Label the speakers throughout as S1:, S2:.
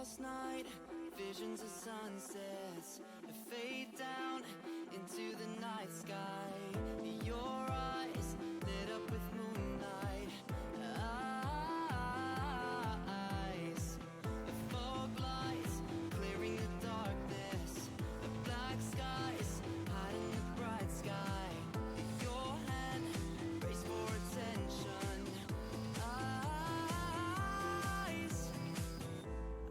S1: Last night, visions of sunsets fade down into the night sky. Your eyes lit up with moonlight. Eyes, fog lights clearing the darkness. The black skies hiding the bright sky. Your hand braced for attention. Eyes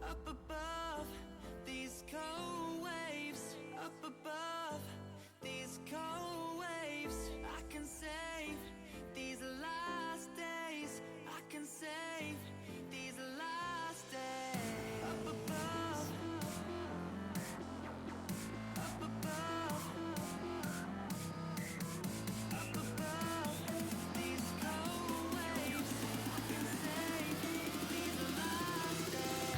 S1: up above these cold waves. Up above these cold waves. I can save these last days. I can save these last days. Up above. Up above. Up above these cold waves. I can save these last days.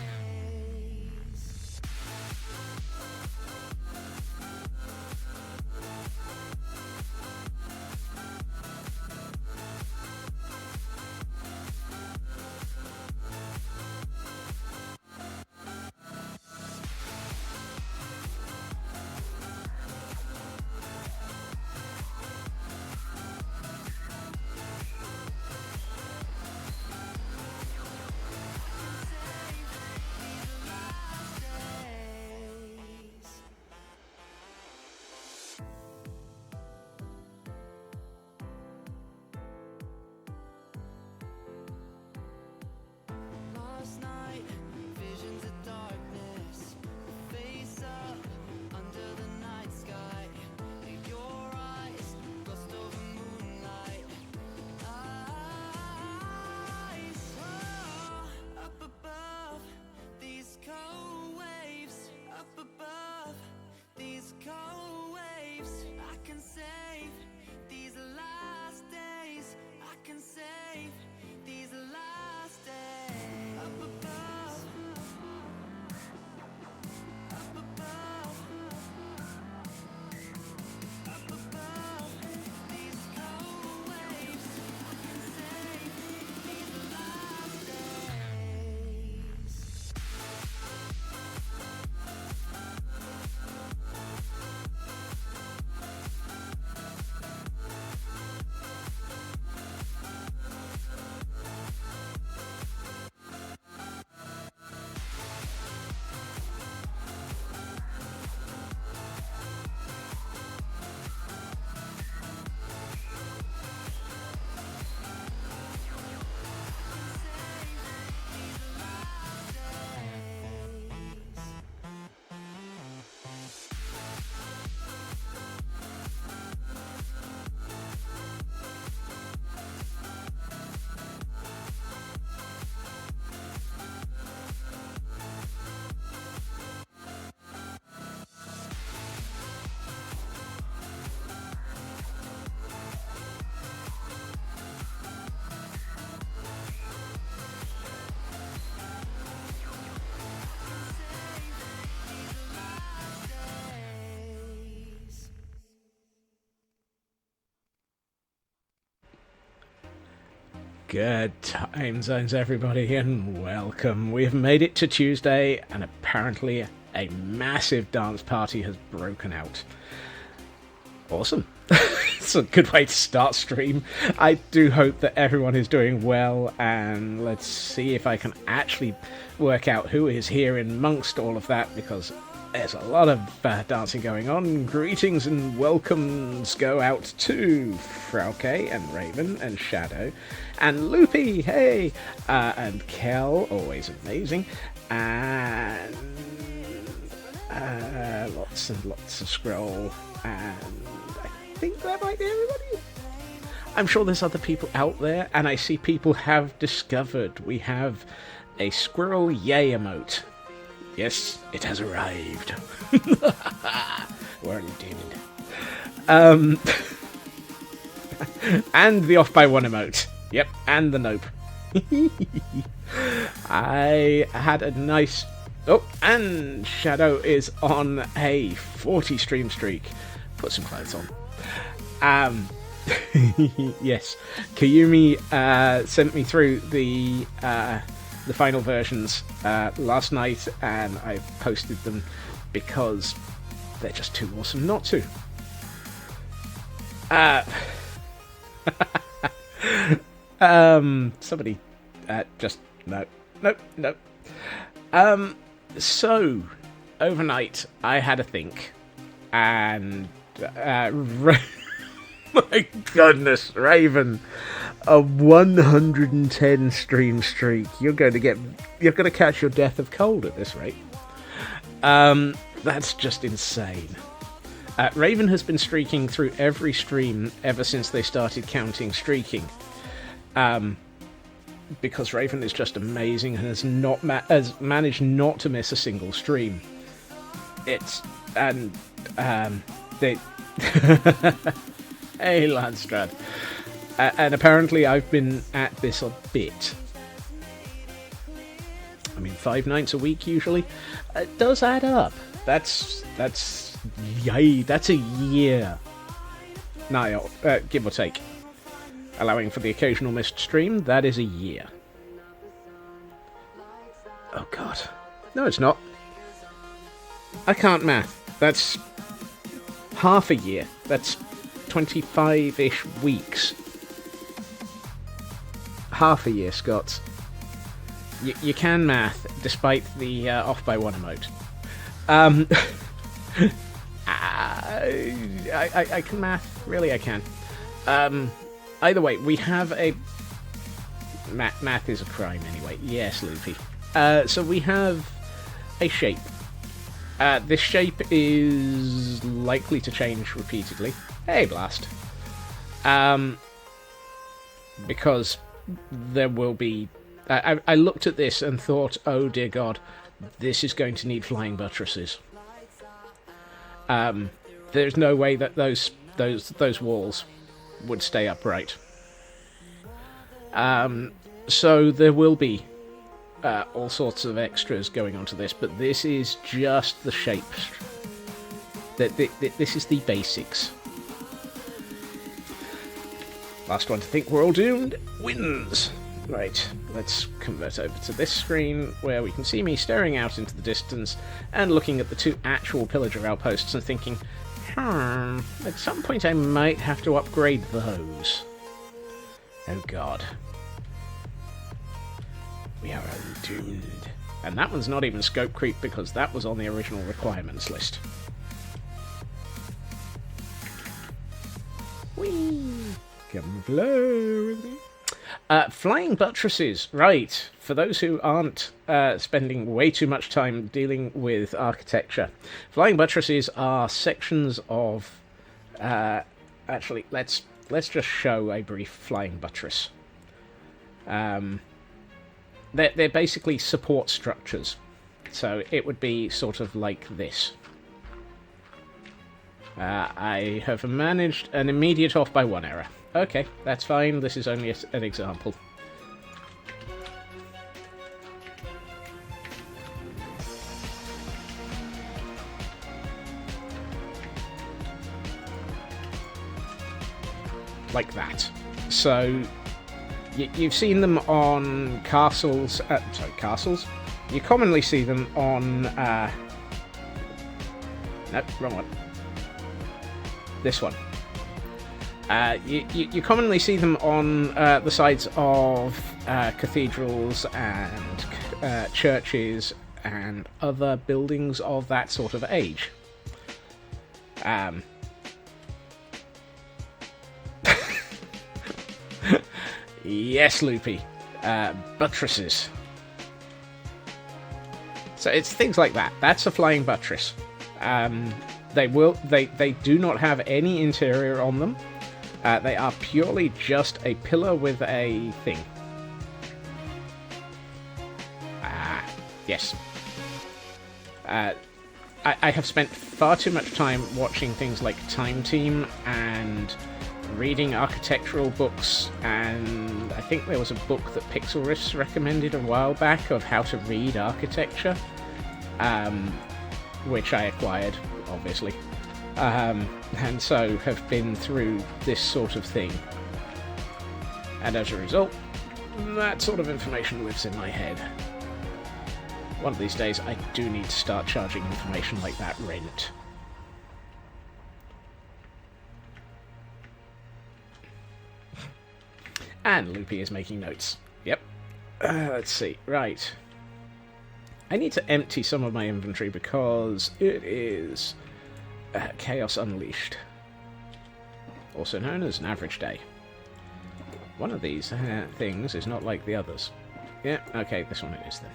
S1: Last night, visions of darkness, face up under the night sky. Your eyes glossed over moonlight. Eyes, up above these cold waves. Up above these cold waves. I can save these last days. I can save these last days. Up above. Up above. Up above these cold waves. I can save these last days.
S2: Good time zones, everybody, and welcome. We've made it to Tuesday, and apparently a massive dance party has broken out. Awesome. It's a good way to start stream. I do hope that everyone is doing well, and let's see if I can actually work out who is here amongst all of that, because there's a lot of dancing going on. Greetings and welcomes go out to Frauke and Raven and Shadow and Loopy, hey, and Kel, always amazing, and lots and lots of scroll, and I think that might be everybody. I'm sure there's other people out there, and I see people have discovered we have a squirrel yay emote. Yes, it has arrived. We're determined. And the off by one emote. Yep, and the nope. I had a nice... Oh, and Shadow is on a 40 stream streak. Put some clothes on. Yes, Kayumi sent me through the the final versions last night, and I posted them because they're just too awesome not to. Somebody just no. So overnight I had a think, and my goodness, Raven, a 110 stream streak. You're going to catch your death of cold at this rate. That's just insane. Raven has been streaking through every stream ever since they started counting streaking. Because Raven is just amazing and has managed not to miss a single stream. Hey, Landstrad. And apparently I've been at this a bit. I mean, 5 nights a week usually. It does add up. That's yay. That's a year. No, give or take. Allowing for the occasional missed stream, that is a year. Oh god. No, it's not. I can't math. That's half a year. That's 25-ish weeks. Half a year, Scots. You can math, despite the off by one emote. I can math. Really, I can. Either way, we have a... Math is a crime, anyway. Yes, Luffy. So we have a shape. This shape is likely to change repeatedly. Hey, Blast. Because there will be... I looked at this and thought, oh dear god, this is going to need flying buttresses. There's no way that those walls would stay upright. So there will be all sorts of extras going onto this, but this is just the shape. This is the basics. Last one to think we're all doomed wins. Right, let's convert over to this screen where we can see me staring out into the distance and looking at the 2 actual pillager outposts and thinking, at some point I might have to upgrade those. Oh god. We are all doomed. And that one's not even scope creep because that was on the original requirements list. Whee! Come flow with me. Flying buttresses, right. For those who aren't spending way too much time dealing with architecture, flying buttresses are sections of... actually, let's just show a brief flying buttress. They're basically support structures. So it would be sort of like this. I have managed an immediate off by 1 error. Okay, that's fine. This is only an example. Like that. So, you've seen them on castles... castles? You commonly see them on... Nope, wrong one. This one. You commonly see them on the sides of cathedrals and churches and other buildings of that sort of age. Yes, Loopy. Buttresses. So it's things like that. That's a flying buttress. They do not have any interior on them. They are purely just a pillar with a thing. Yes. I have spent far too much time watching things like Time Team and reading architectural books, and I think there was a book that Pixel Riffs recommended a while back of how to read architecture, which I acquired, obviously. And so have been through this sort of thing. And as a result, that sort of information lives in my head. One of these days, I do need to start charging information like that rent. And Loopy is making notes. Yep. Let's see. Right. I need to empty some of my inventory because it is Chaos Unleashed. Also known as an average day. One of these things is not like the others. Yeah, okay, this one it is then.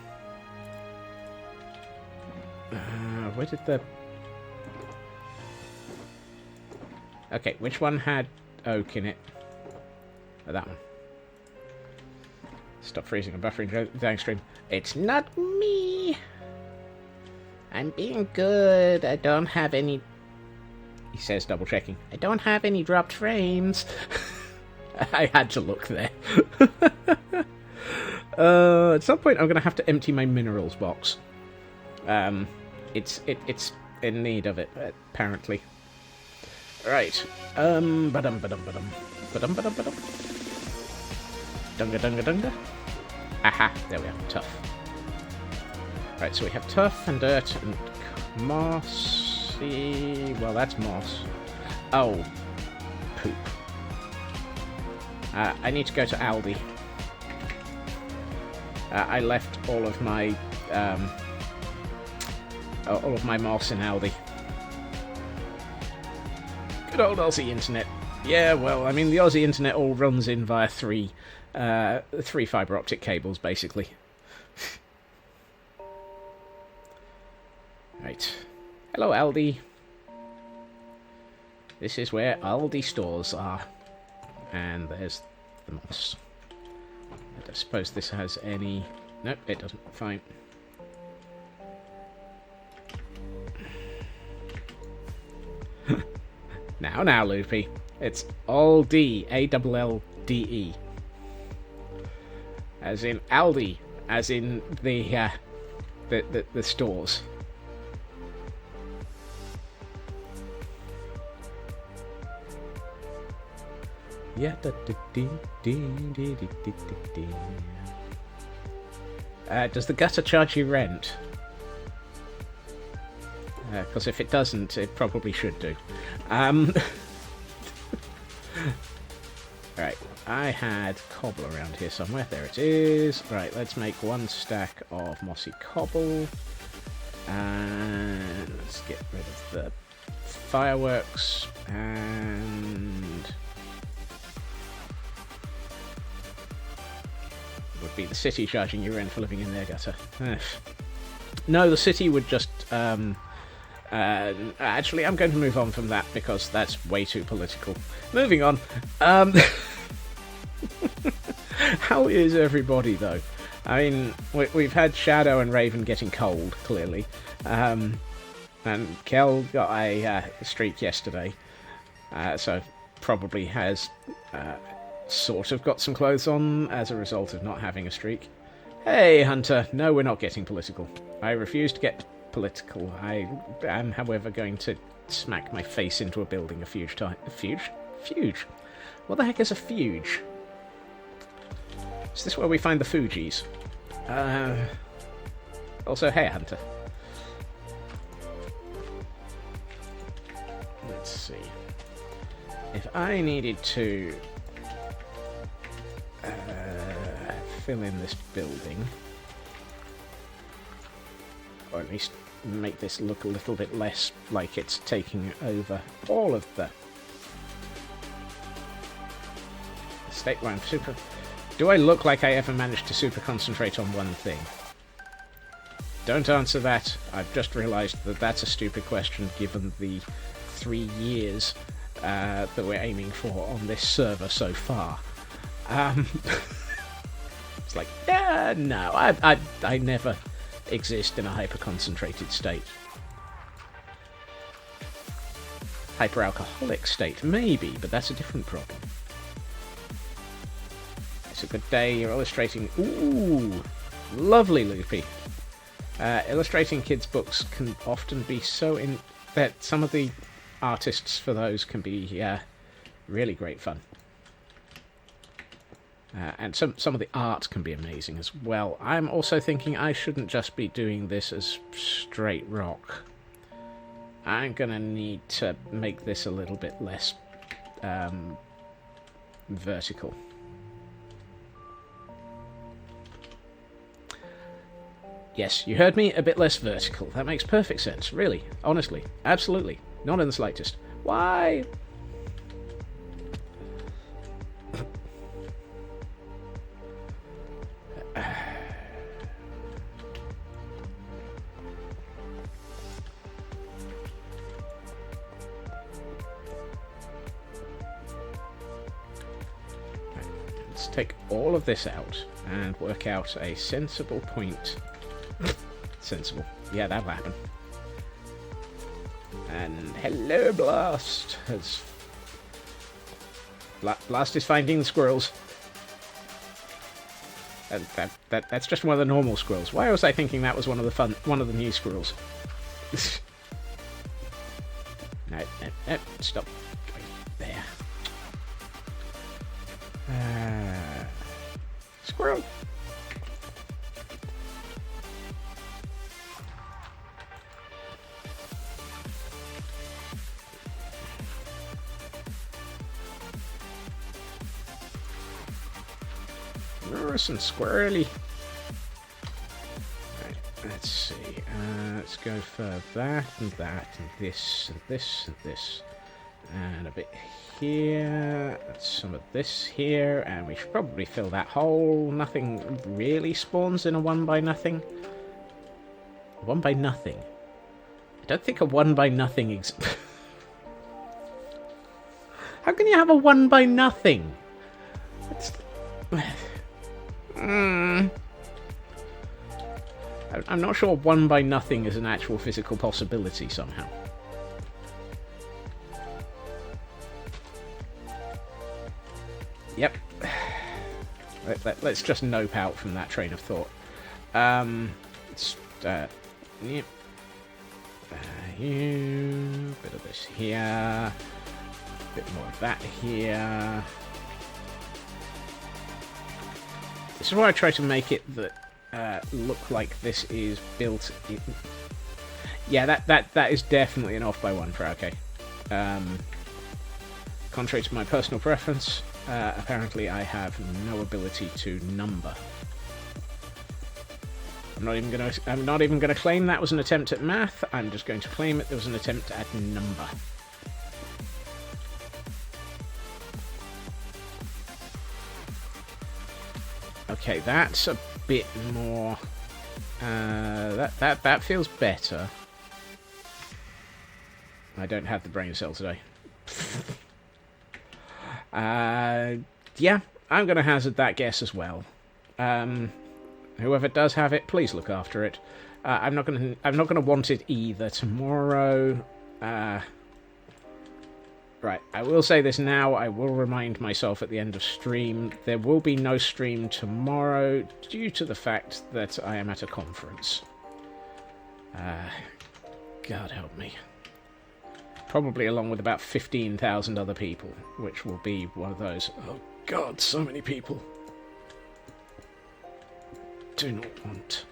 S2: Where did the... Okay, which one had oak in it? Oh, that one. Stop freezing and buffering downstream. It's not me! I'm being good. I don't have any... He says, double checking. I don't have any dropped frames. I had to look there. At some point I'm going to have to empty my minerals box. It's in need of it, apparently. Right. Ba-dum-ba-dum-ba-dum. Ba-dum-ba-dum-ba-dum. Dunga-dunga-dunga. Aha, there we are. Tough. Right, so we have tough and dirt and mossy... Well, that's moss. Oh. Poop. I need to go to Aldi. I left all of my moss in Aldi. Good old Aussie internet. Yeah, well, I mean, the Aussie internet all runs in via three fibre optic cables, basically. Right. Hello, Aldi. This is where Aldi stores are. And there's the moss. I don't suppose this has any... Nope, it doesn't. Fine. Now, Loopy. It's Aldi. A-double-L-D-E. As in Aldi. As in the stores. Yeah. Does the gutter charge you rent? Because if it doesn't, it probably should do. Right, I had cobble around here somewhere. There it is. Right, let's make one stack of mossy cobble. And let's get rid of the fireworks. And... would be the city charging you rent for living in their gutter. No, the city would just... actually, I'm going to move on from that because that's way too political. Moving on. How is everybody, though? I mean, we've had Shadow and Raven getting cold, clearly. And Kel got a streak yesterday. So probably has... sort of got some clothes on as a result of not having a streak. Hey, Hunter. No, we're not getting political. I refuse to get political. I am, however, going to smack my face into a building a fuge time. A fuge? Fuge? What the heck is a fuge? Is this where we find the Fugees? Also, hey, Hunter. Let's see. If I needed to... fill in this building, or at least make this look a little bit less like it's taking over all of the state line super. Do I look like I ever managed to super concentrate on one thing? Don't answer that. I've just realised that that's a stupid question given the 3 years that we're aiming for on this server so far. It's like, yeah, no, I never exist in a hyper-concentrated state. Hyper-alcoholic state, maybe, but that's a different problem. It's a good day, you're illustrating... Ooh, lovely, Loopy. Illustrating kids' books can often be so in... that some of the artists for those can be, really great fun. And some of the art can be amazing as well. I'm also thinking I shouldn't just be doing this as straight rock. I'm going to need to make this a little bit less vertical. Yes, you heard me, a bit less vertical. That makes perfect sense, really, honestly, absolutely, not in the slightest. Why? Let's take all of this out and work out a sensible point. Sensible. Yeah, that'll happen. And hello, Blast. Blast is finding the squirrels. And that's just one of the normal squirrels. Why was I thinking that was one of the new squirrels? No, stop. There. Squirrel. Some squirrely. Right, let's see. Let's go for that and that and this and this and this. And a bit here. Some of this here. And we should probably fill that hole. Nothing really spawns in a 1x0. 1x0. I don't think a 1x0 How can you have a 1x0? That's... I'm not sure 1x0 is an actual physical possibility somehow. Yep. Let's just nope out from that train of thought. Yep. Bit of this here. Bit more of that here. This is why I try to make it that look like this is built in. Yeah, that is definitely an off by one for okay. Contrary to my personal preference, apparently I have no ability to number. I'm not even gonna claim that was an attempt at math. I'm just going to claim it was an attempt at number. Okay, that's a bit more. That feels better. I don't have the brain cell today. Yeah, I'm going to hazard that guess as well. Whoever does have it, please look after it. I'm not going to want it either tomorrow. Right, I will say this now. I will remind myself at the end of stream. There will be no stream tomorrow due to the fact that I am at a conference. God help me. Probably along with about 15,000 other people, which will be one of those, oh God, so many people. Do not want.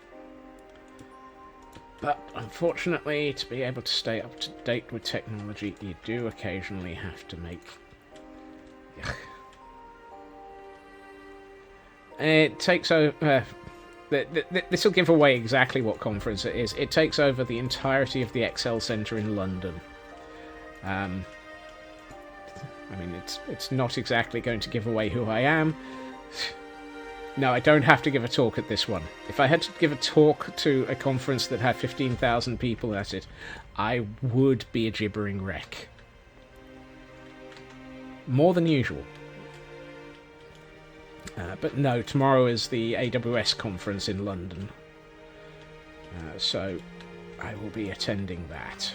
S2: But unfortunately, to be able to stay up to date with technology, you do occasionally have to make... It takes over... This will give away exactly what conference it is. It takes over the entirety of the Excel Centre in London. I mean, it's not exactly going to give away who I am. No, I don't have to give a talk at this one. If I had to give a talk to a conference that had 15,000 people at it, I would be a gibbering wreck. More than usual. But no, tomorrow is the AWS conference in London. So I will be attending that.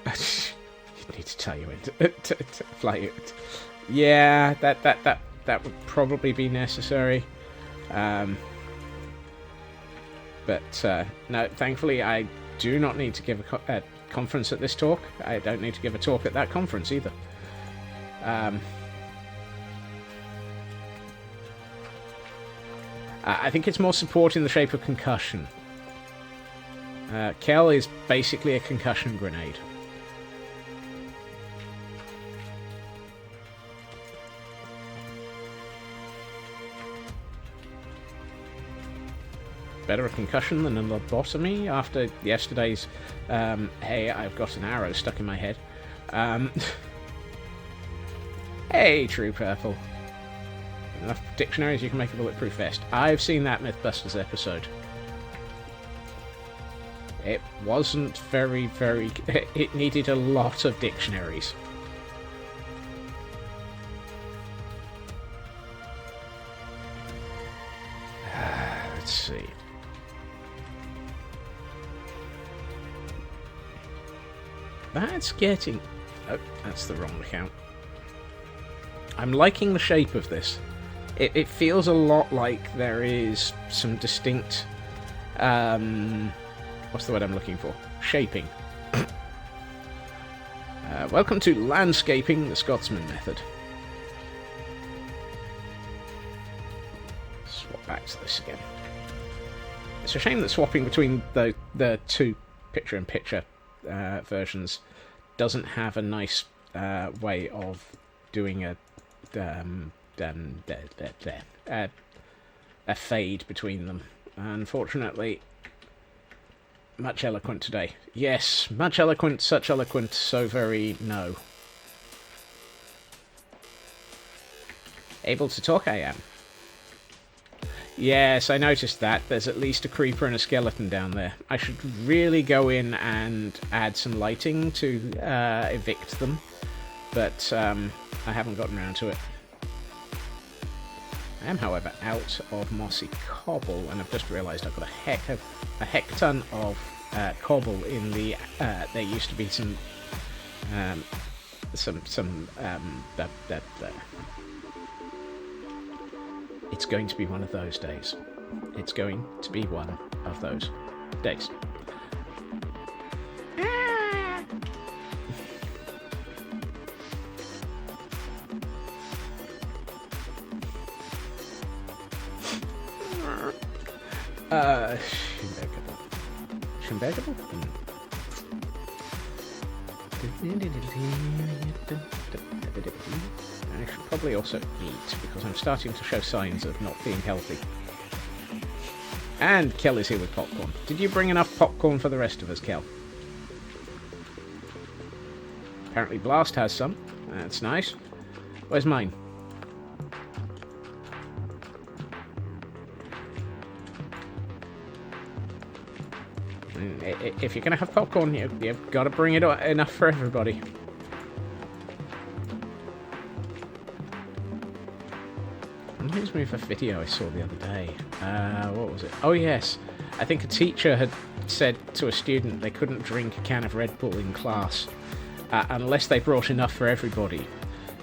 S2: You need to tell you to fly it. Yeah, that would probably be necessary. But no, thankfully I do not need to give a conference at this talk. I don't need to give a talk at that conference either. I think it's more support in the shape of concussion. Kel is basically a concussion grenade. Better a concussion than a lobotomy after yesterday's hey, I've got an arrow stuck in my head. Hey, True Purple. Enough dictionaries, you can make a bulletproof vest. I've seen that Mythbusters episode. It wasn't very... It needed a lot of dictionaries. Let's see. That's getting... Oh, that's the wrong account. I'm liking the shape of this. It feels a lot like there is some distinct... what's the word I'm looking for? Shaping. Welcome to Landscaping, the Scotsman method. Swap back to this again. It's a shame that swapping between the two picture-in-picture versions doesn't have a nice way of doing a fade between them. Unfortunately, much eloquent today. Yes, much eloquent, such eloquent, so very no. Able to talk, I am. Yes, I noticed that. There's at least a creeper and a skeleton down there. I should really go in and add some lighting to evict them, but I haven't gotten around to it. I am, however, out of mossy cobble, and I've just realised I've got a heck ton of cobble in the. There used to be some. It's going to be one of those days. It's going to be one of those days. Shimbergable? I should probably also eat, because I'm starting to show signs of not being healthy. And Kel is here with popcorn. Did you bring enough popcorn for the rest of us, Kel? Apparently Blast has some. That's nice. Where's mine? If you're going to have popcorn, you've got to bring it enough for everybody. Reminds me of a video I saw the other day. What was it? Oh yes, I think a teacher had said to a student they couldn't drink a can of Red Bull in class unless they brought enough for everybody.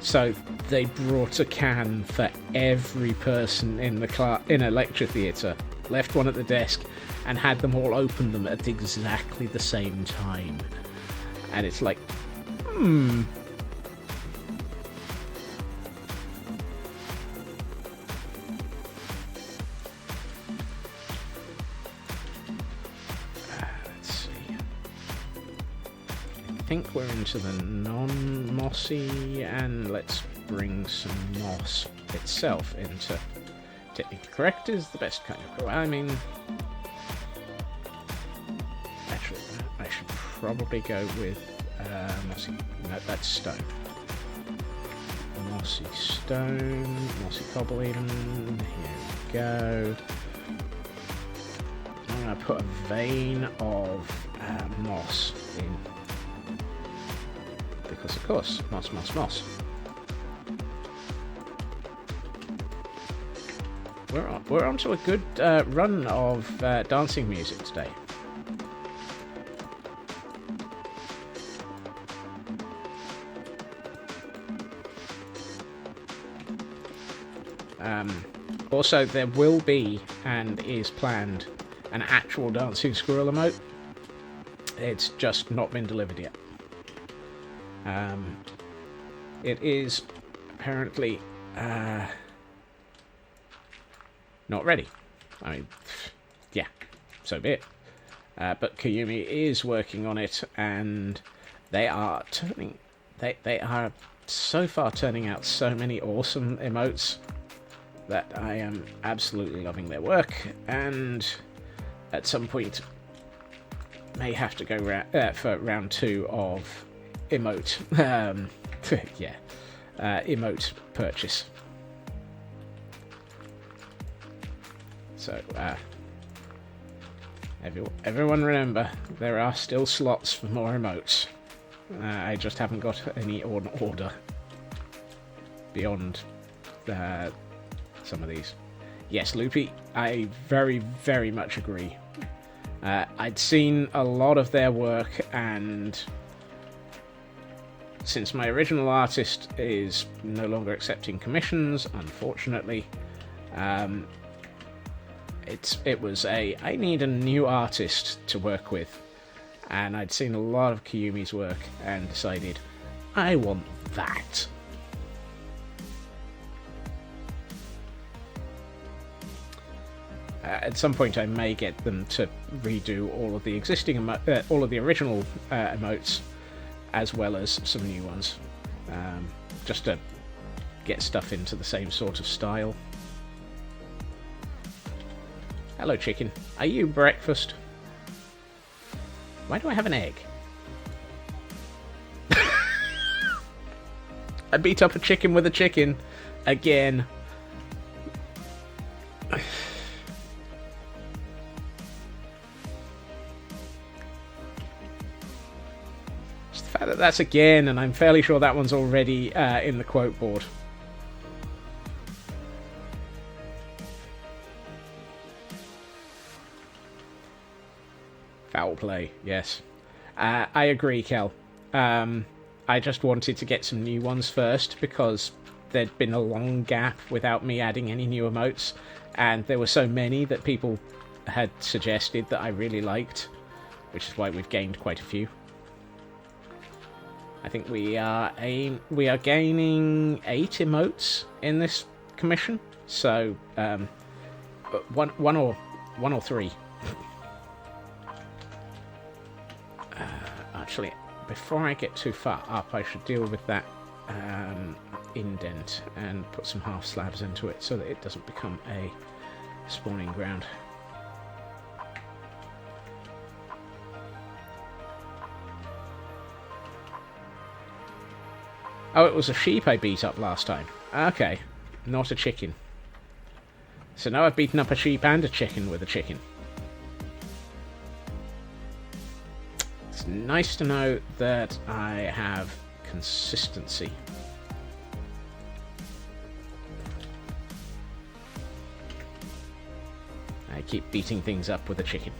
S2: So they brought a can for every person in the in a lecture theatre, left one at the desk, and had them all open them at exactly the same time. And it's like, let's see. I think we're into the non-mossy, and let's bring some moss itself into... Technically correct is the best kind of... I mean... Actually, I should probably go with mossy... No, that's stone. Mossy stone, mossy cobble even. Here we go. I'm going to put a vein of moss in. Because, of course, moss, moss, moss. We're on to a good run of dancing music today. Also, there will be, and is planned, an actual dancing squirrel emote. It's just not been delivered yet. It is apparently not ready. I mean, yeah, so be it. But Kayumi is working on it, and they are so far turning out so many awesome emotes that I am absolutely loving their work, and at some point may have to go for round 2 of emote emote purchase. So everyone remember, there are still slots for more emotes. I just haven't got any on order beyond some of these. Yes, Loopy, I very, very much agree. I'd seen a lot of their work, and since my original artist is no longer accepting commissions, unfortunately, it was I need a new artist to work with, and I'd seen a lot of Kayumi's work and decided I want that. At some point, I may get them to redo all of the existing all of the original emotes, as well as some new ones, just to get stuff into the same sort of style. Hello, chicken. Are you breakfast? Why do I have an egg? I beat up a chicken with a chicken again. That's again, and I'm fairly sure that one's already in the quote board. Foul play, yes. I agree, Kel. I just wanted to get some new ones first, because there'd been a long gap without me adding any new emotes, and there were so many that people had suggested that I really liked, which is why we've gained quite a few. I think we are gaining 8 emotes in this commission, so one or 3. Actually, before I get too far up, I should deal with that indent and put some half slabs into it so that it doesn't become a spawning ground. Oh, it was a sheep I beat up last time. Okay, not a chicken. So now I've beaten up a sheep and a chicken with a chicken. It's nice to know that I have consistency. I keep beating things up with a chicken.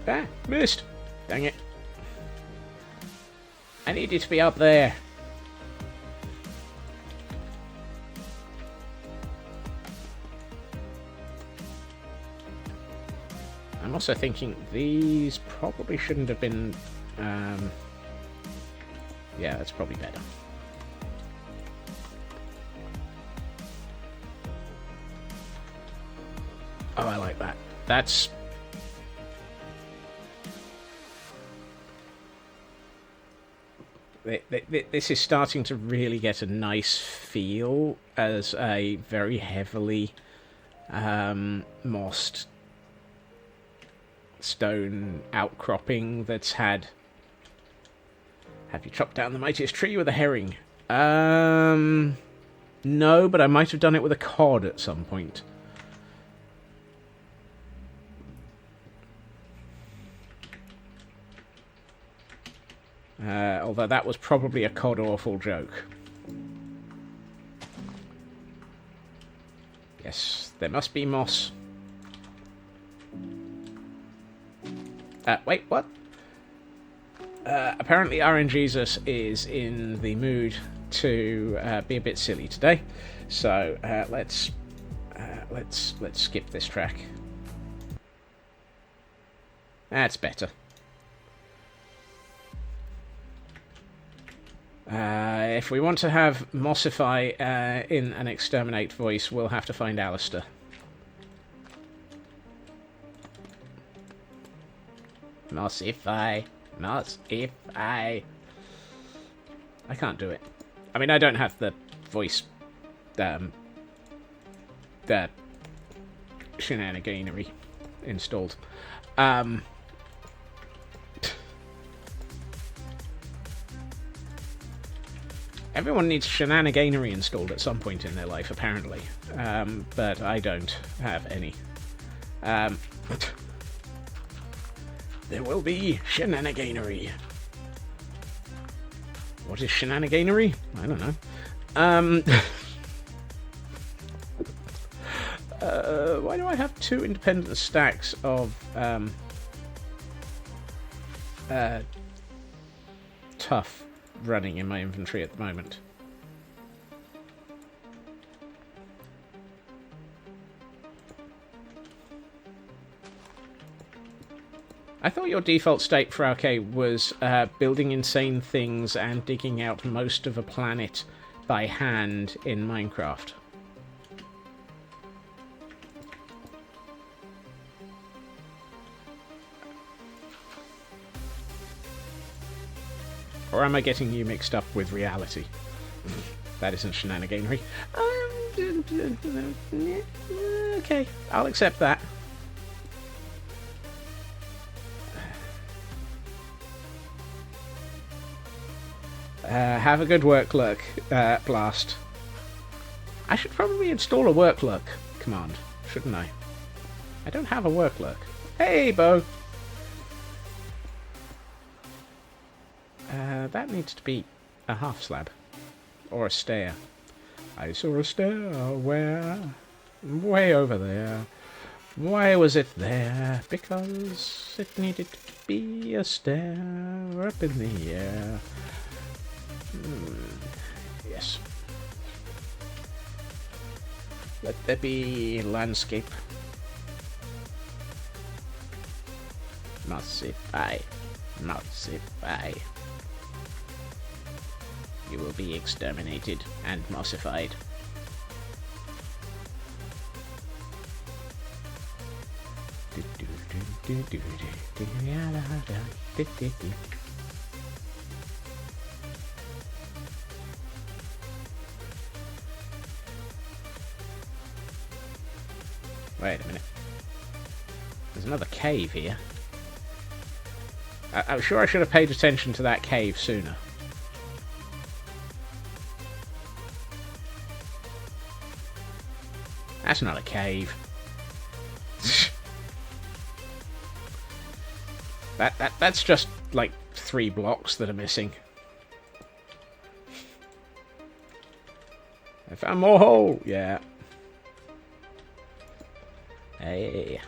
S2: Ah, missed! Dang it. I needed to be up there. I'm also thinking these probably shouldn't have been... yeah, that's probably better. Oh, I like that. That's... This is starting to really get a nice feel as a very heavily mossed stone outcropping that's had... Have you chopped down the mightiest tree with a herring? No, but I might have done it with a cod at some point. Although that was probably a cod-awful joke. Yes, there must be moss. Wait, what? Apparently RNGesus is in the mood to be a bit silly today. So let's skip this track. That's better. If we want to have Mossify in an Exterminate voice, we'll have to find Alistair. Mossify. Mossify. I can't do it. I mean, I don't have the voice... the shenaniganery installed. Everyone needs shenaniganery installed at some point in their life, apparently. But I don't have any. There will be shenaniganery. What is shenaniganery? I don't know. Why do I have 2 independent stacks of tough running in my inventory at the moment? I thought your default state for Arcade was building insane things and digging out most of a planet by hand in Minecraft. Or am I getting you mixed up with reality? That isn't shenaniganery. Okay, I'll accept that. Have a good work lurk, Blast. I should probably install a work lurk command, shouldn't I? I don't have a work lurk. Hey, Bo! That needs to be a half slab. Or a stair. I saw a stair where? Way over there. Why was it there? Because it needed to be a stair up in the air. Yes. Let there be landscape. Mossify. Mossify. You will be exterminated and mossified. Wait a minute. There's another cave here. I'm sure I should have paid attention to that cave sooner. That's not a cave. That's just like 3 blocks that are missing. I found more hole. Yeah. Hey.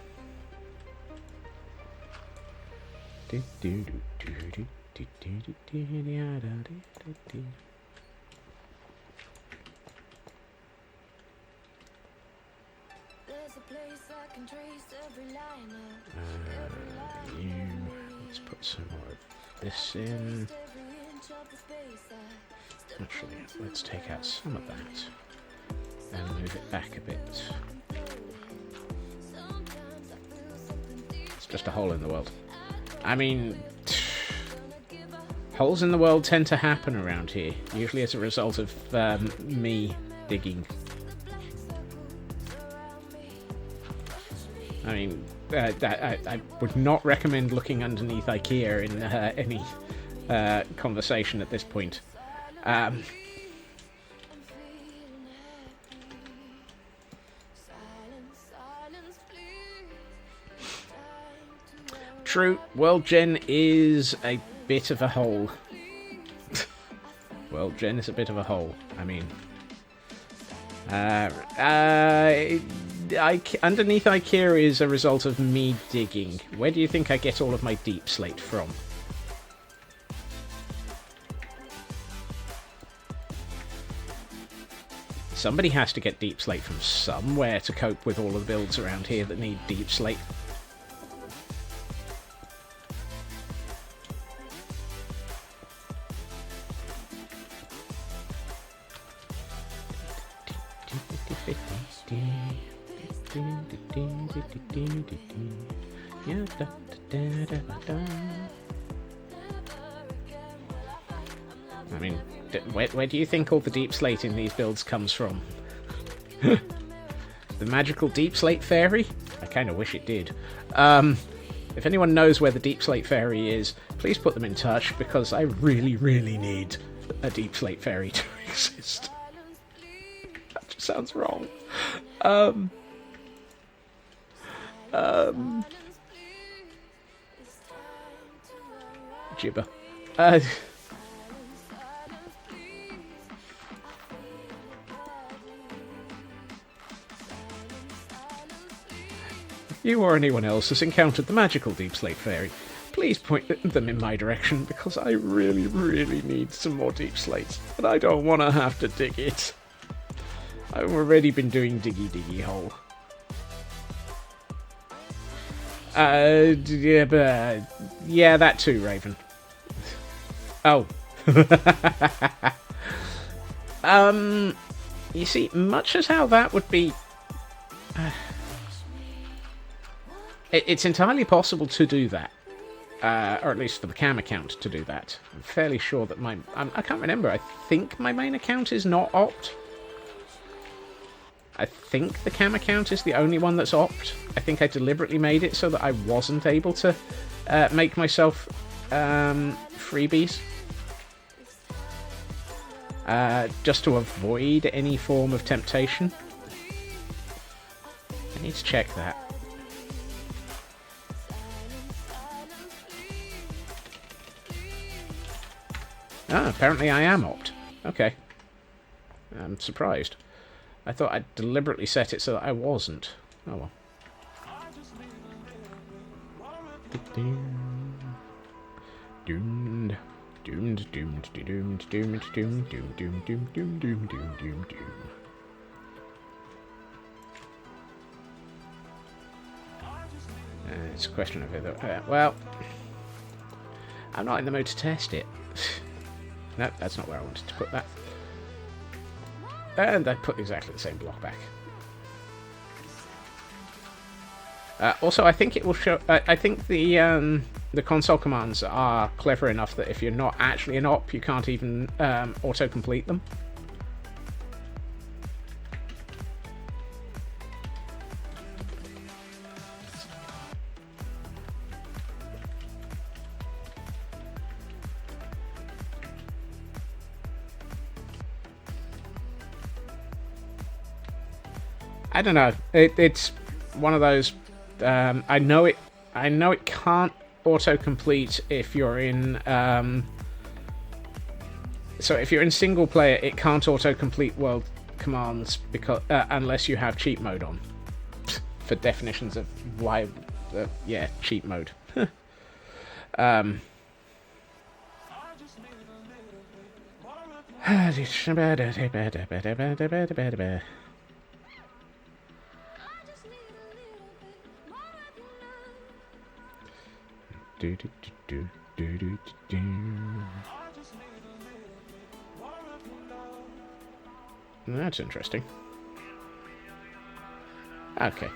S2: Let's put some more of this in. Actually, let's take out some of that and move it back a bit. It's just a hole in the world. I mean, holes in the world tend to happen around here, usually as a result of me digging. I mean, I would not recommend looking underneath IKEA in any conversation at this point. True, World Gen is a bit of a hole. World Gen is a bit of a hole. I mean, underneath IKEA is a result of me digging. Where do you think I get all of my deep slate from? Somebody has to get deep slate from somewhere to cope with all of the builds around here that need deep slate. I mean, where do you think all the deep slate in these builds comes from? The magical deep slate fairy? I kind of wish it did. If anyone knows where the deep slate fairy is, please put them in touch, because I really, really need a deep slate fairy to exist. That just sounds wrong. Gibber. If you or anyone else has encountered the magical deep slate fairy, please point them in my direction, because I really, really need some more deep slates, and I don't want to have to dig it. I've already been doing diggy hole. Yeah, that too, Raven. Oh. You see, much as how that would be... it's entirely possible to do that. Or at least for the cam account to do that. I'm fairly sure that my... I can't remember. I think my main account is not opt. I think the cam account is the only one that's opt. I think I deliberately made it so that I wasn't able to make myself freebies. Just to avoid any form of temptation. I need to check that. Ah, apparently I am opt. Okay. I'm surprised. I thought I'd deliberately set it so that I wasn't. Oh well. Doomed. Doomed, doomed, doomed, doomed, doomed, doomed, doomed, doomed, doomed, doomed, doomed, doomed. It's a question of whether... well, I'm not in the mood to test it. No, that's not where I wanted to put that. And I put exactly the same block back. Also, I think it will show... I think the console commands are clever enough that if you're not actually an op, you can't even auto-complete them. I don't know. It's one of those. I know it can't autocomplete if you're in. So if you're in single player, it can't autocomplete world commands because unless you have cheat mode on. For definitions of why, yeah, cheat mode. That's interesting. Okay.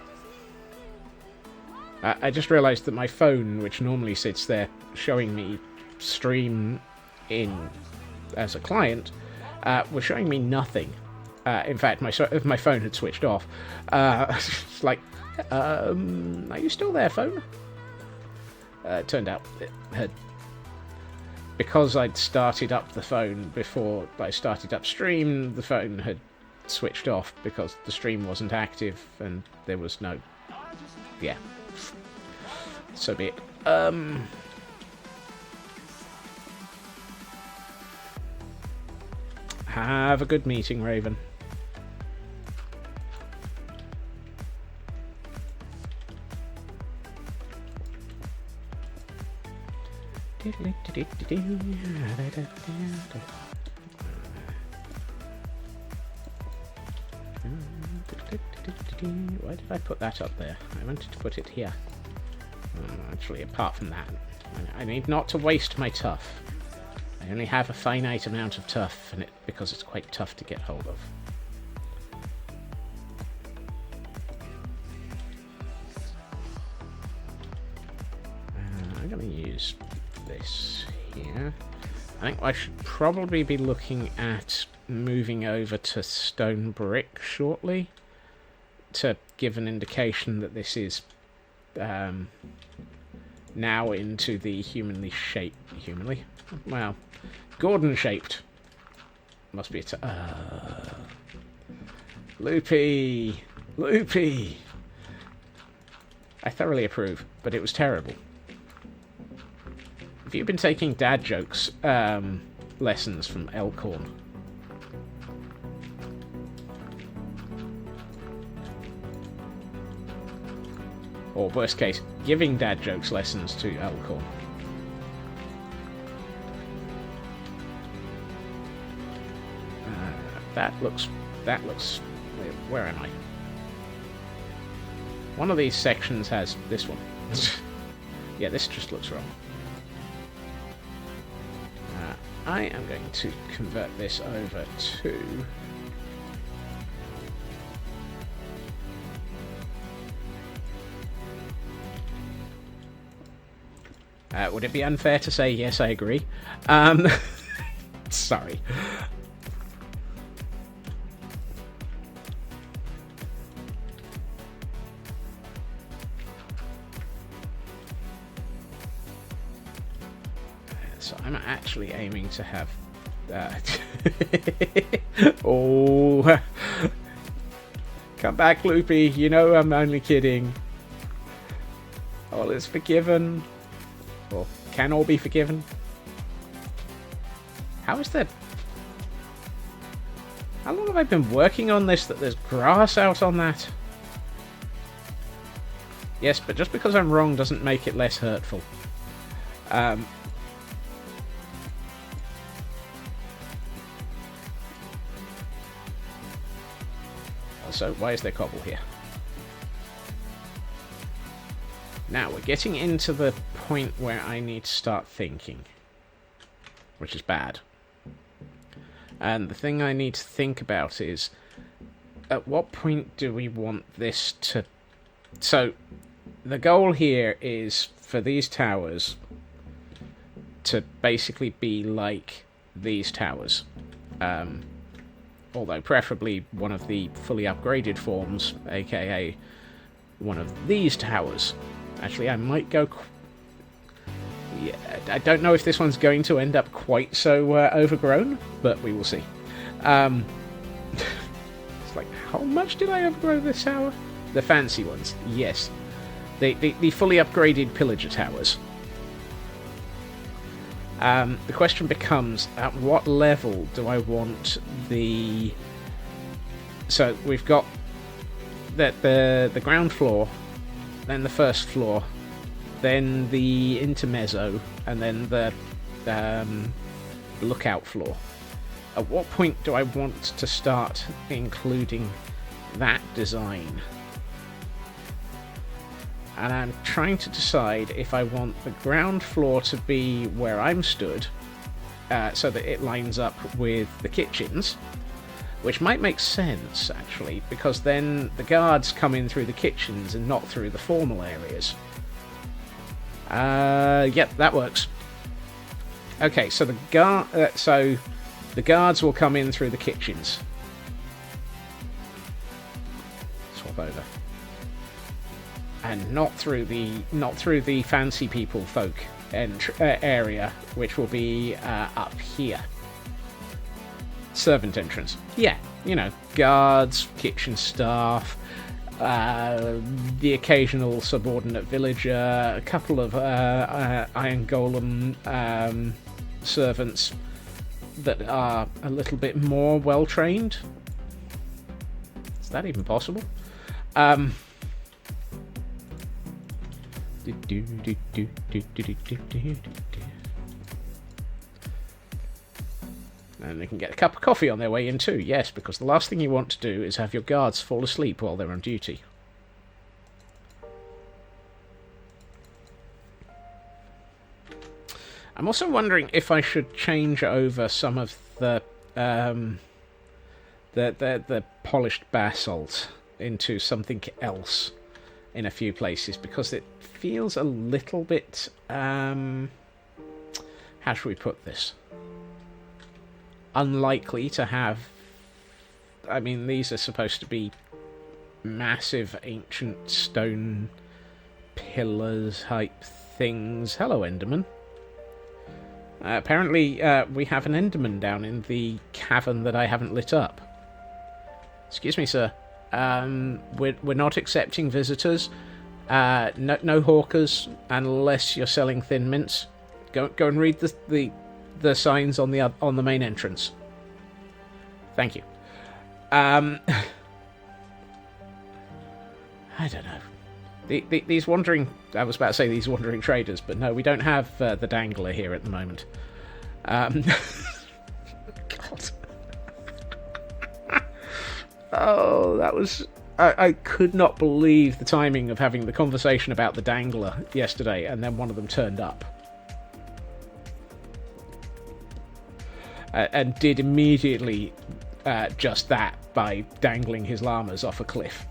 S2: I just realised that my phone, which normally sits there showing me stream in as a client, was showing me nothing. In fact, my phone had switched off. It's like, are you still there, phone? It turned out it had... Because I'd started up the phone before I started up stream, the phone had switched off because the stream wasn't active and there was no... Yeah. So be it. Have a good meeting, Raven. Why did I put that up there? I wanted to put it here. Actually, apart from that, I need not to waste my tuff. I only have a finite amount of tuff, and because it's quite tough to get hold of. I'm going to use this here. I think I should probably be looking at moving over to stone brick shortly to give an indication that this is now into the well, Gordon shaped. Must be a Loopy! Loopy! I thoroughly approve, but it was terrible. Have you been taking dad jokes lessons from Elkhorn? Or worst case, giving dad jokes lessons to Elkhorn? That looks... Where am I? One of these sections has this one. Yeah, this just looks wrong. I am going to convert this over to... would it be unfair to say yes, I agree? Sorry. So I'm actually aiming to have that. Oh, come back, Loopy. You know I'm only kidding. All is forgiven. Or can all be forgiven. How is that? How long have I been working on this that there's grass out on that? Yes, but just because I'm wrong doesn't make it less hurtful. Also, why is there cobble here? Now, we're getting into the point where I need to start thinking. Which is bad. And the thing I need to think about is, at what point do we want this to... So, the goal here is for these towers to basically be like these towers. Although preferably one of the fully upgraded forms, aka one of these towers. Actually, I might go... Yeah, I don't know if this one's going to end up quite so overgrown, but we will see. It's like, how much did I overgrow this tower? The fancy ones, yes. The fully upgraded pillager towers. The question becomes, at what level do I want the... So, we've got the ground floor, then the first floor, then the intermezzo, and then the lookout floor. At what point do I want to start including that design? And I'm trying to decide if I want the ground floor to be where I'm stood, so that it lines up with the kitchens, which might make sense, actually, because then the guards come in through the kitchens and not through the formal areas. Yep, that works. Okay, so the guards will come in through the kitchens. Swap over. And not through the fancy people folk area, which will be up here. Servant entrance. Yeah, you know, guards, kitchen staff, the occasional subordinate villager, a couple of iron golem servants that are a little bit more well trained. Is that even possible? And they can get a cup of coffee on their way in too, yes, because the last thing you want to do is have your guards fall asleep while they're on duty. I'm also wondering if I should change over some of the polished basalt into something else in a few places, because it feels a little bit, how should we put this? Unlikely to have... I mean, these are supposed to be massive ancient stone pillars type things. Hello, Enderman. Apparently, we have an Enderman down in the cavern that I haven't lit up. Excuse me, sir. We're not accepting visitors. No hawkers, unless you're selling thin mints. Go and read the signs on the main entrance. Thank you. I don't know. These wandering... I was about to say these wandering traders, but no, we don't have the dangler here at the moment. God. Oh, that was... I could not believe the timing of having the conversation about the dangler yesterday, and then one of them turned up. And did immediately just that by dangling his llamas off a cliff.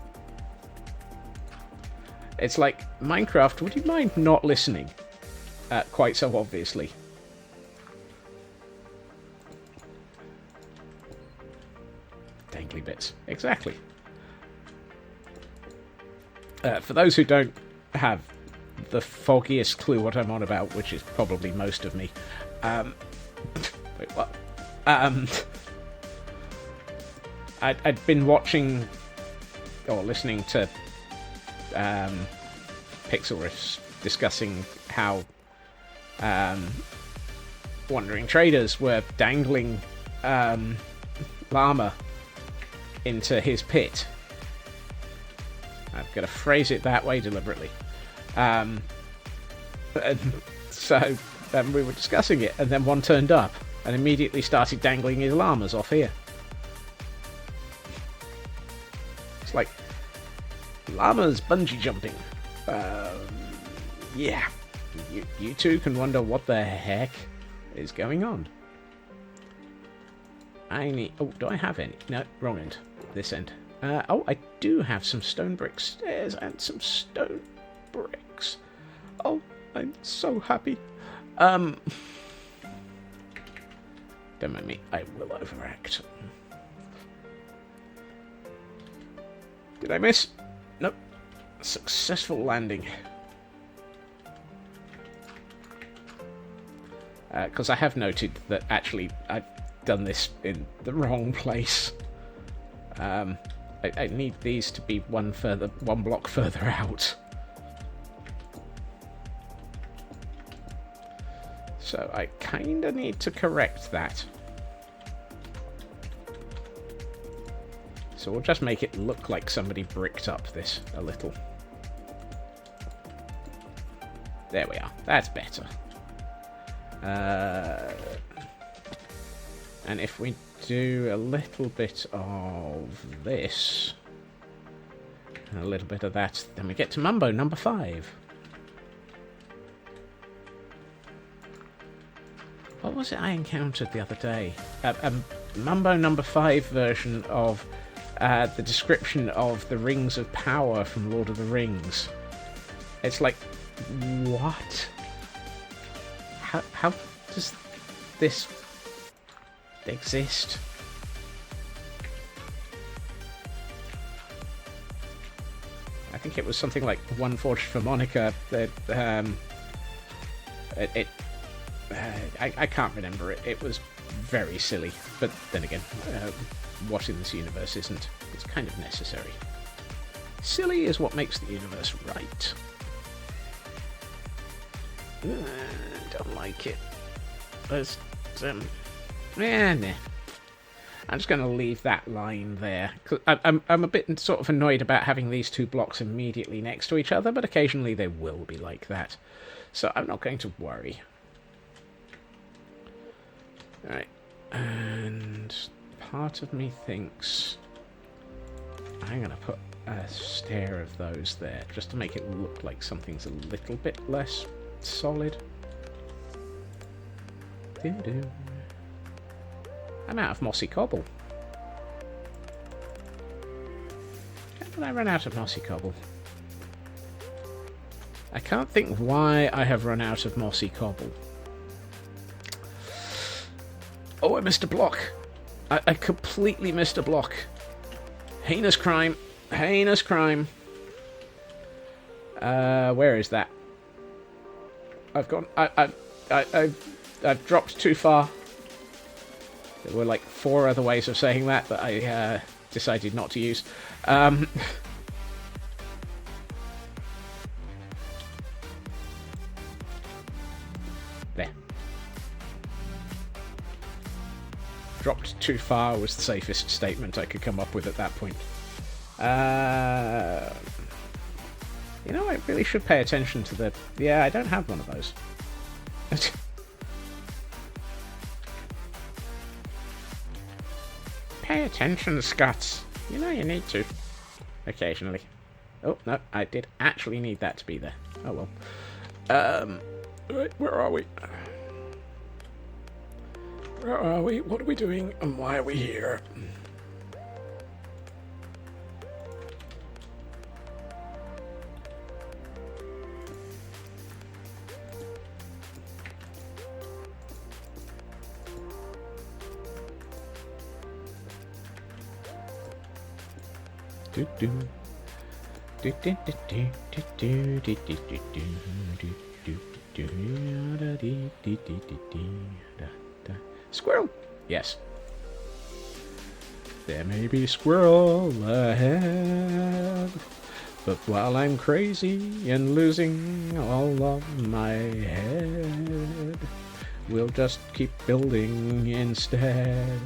S2: It's like, Minecraft, would you mind not listening? Quite so obviously. Dangly bits. Exactly. For those who don't have the foggiest clue what I'm on about, which is probably most of me. Wait, what? I'd been watching or listening to Pixel Riffs discussing how wandering traders were dangling llama into his pit. I've got to phrase it that way deliberately. And so we were discussing it, and then one turned up and immediately started dangling his llamas off here. It's like, llamas bungee jumping. Yeah. You two can wonder what the heck is going on. I need... Oh, do I have any? No, wrong end. This end. Oh, I do have some stone brick stairs and some stone bricks. Oh, I'm so happy. Don't mind me. I will overact. Did I miss? Nope. Successful landing. Because I have noted that actually I've done this in the wrong place. I need these to be one block further out. So I kinda need to correct that. So we'll just make it look like somebody bricked up this a little. There we are. That's better. And if we do a little bit of this, and a little bit of that, then we get to Mumbo number 5. What was it I encountered the other day? A Mumbo number 5 version of the description of the Rings of Power from Lord of the Rings. It's like, what? How does this exist? I think it was something like One Forged for Monica. That I can't remember it. It was very silly, but then again, what in this universe isn't? It's kind of necessary. Silly is what makes the universe right. Don't like it. There's nah. I'm just going to leave that line there. I'm a bit sort of annoyed about having these two blocks immediately next to each other, but occasionally they will be like that. So I'm not going to worry. Alright. And part of me thinks I'm going to put a stair of those there, just to make it look like something's a little bit less solid. Doo-doo. I'm out of mossy cobble. How did I run out of mossy cobble? I can't think why I have run out of mossy cobble. Oh, I missed a block. I completely missed a block. Heinous crime. Heinous crime. Where is that? I've gone. I've dropped too far. There were like 4 other ways of saying that I decided not to use. There. Dropped too far was the safest statement I could come up with at that point. You know, I really should pay attention to the... Yeah, I don't have one of those. Pay attention, Scots. You know you need to. Occasionally. Oh, no, I did actually need that to be there. Oh well. Right, where are we? Where are we? What are we doing? And why are we here? Squirrel! Yes. There may be squirrel ahead, but while I'm crazy and losing all of my head, we'll just keep building instead.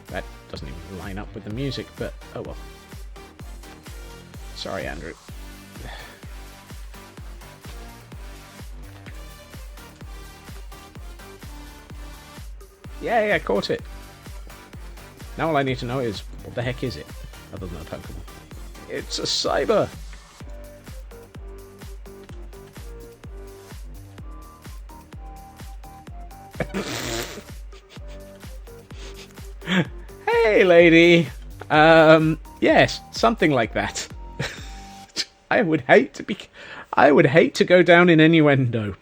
S2: That doesn't even line up with the music, but oh well. Sorry, Andrew. Yeah, I caught it. Now all I need to know is, what the heck is it, other than a Pokemon? It's a cyber! Hey, lady! Yes, something like that. I would hate to go down in innuendo.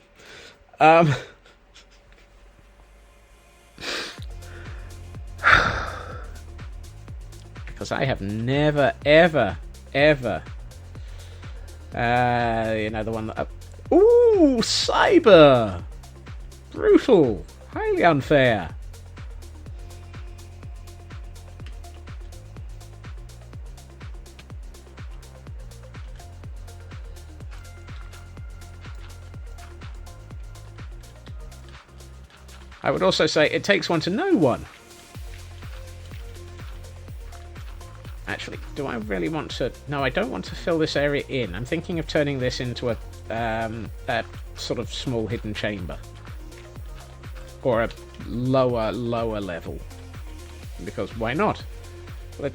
S2: Because I have never, ever, ever... you know, the one that... Ooh, cyber! Brutal! Highly unfair! I would also say it takes one to know one. Actually, do I really want to... No, I don't want to fill this area in. I'm thinking of turning this into a sort of small hidden chamber. Or a lower level. Because why not?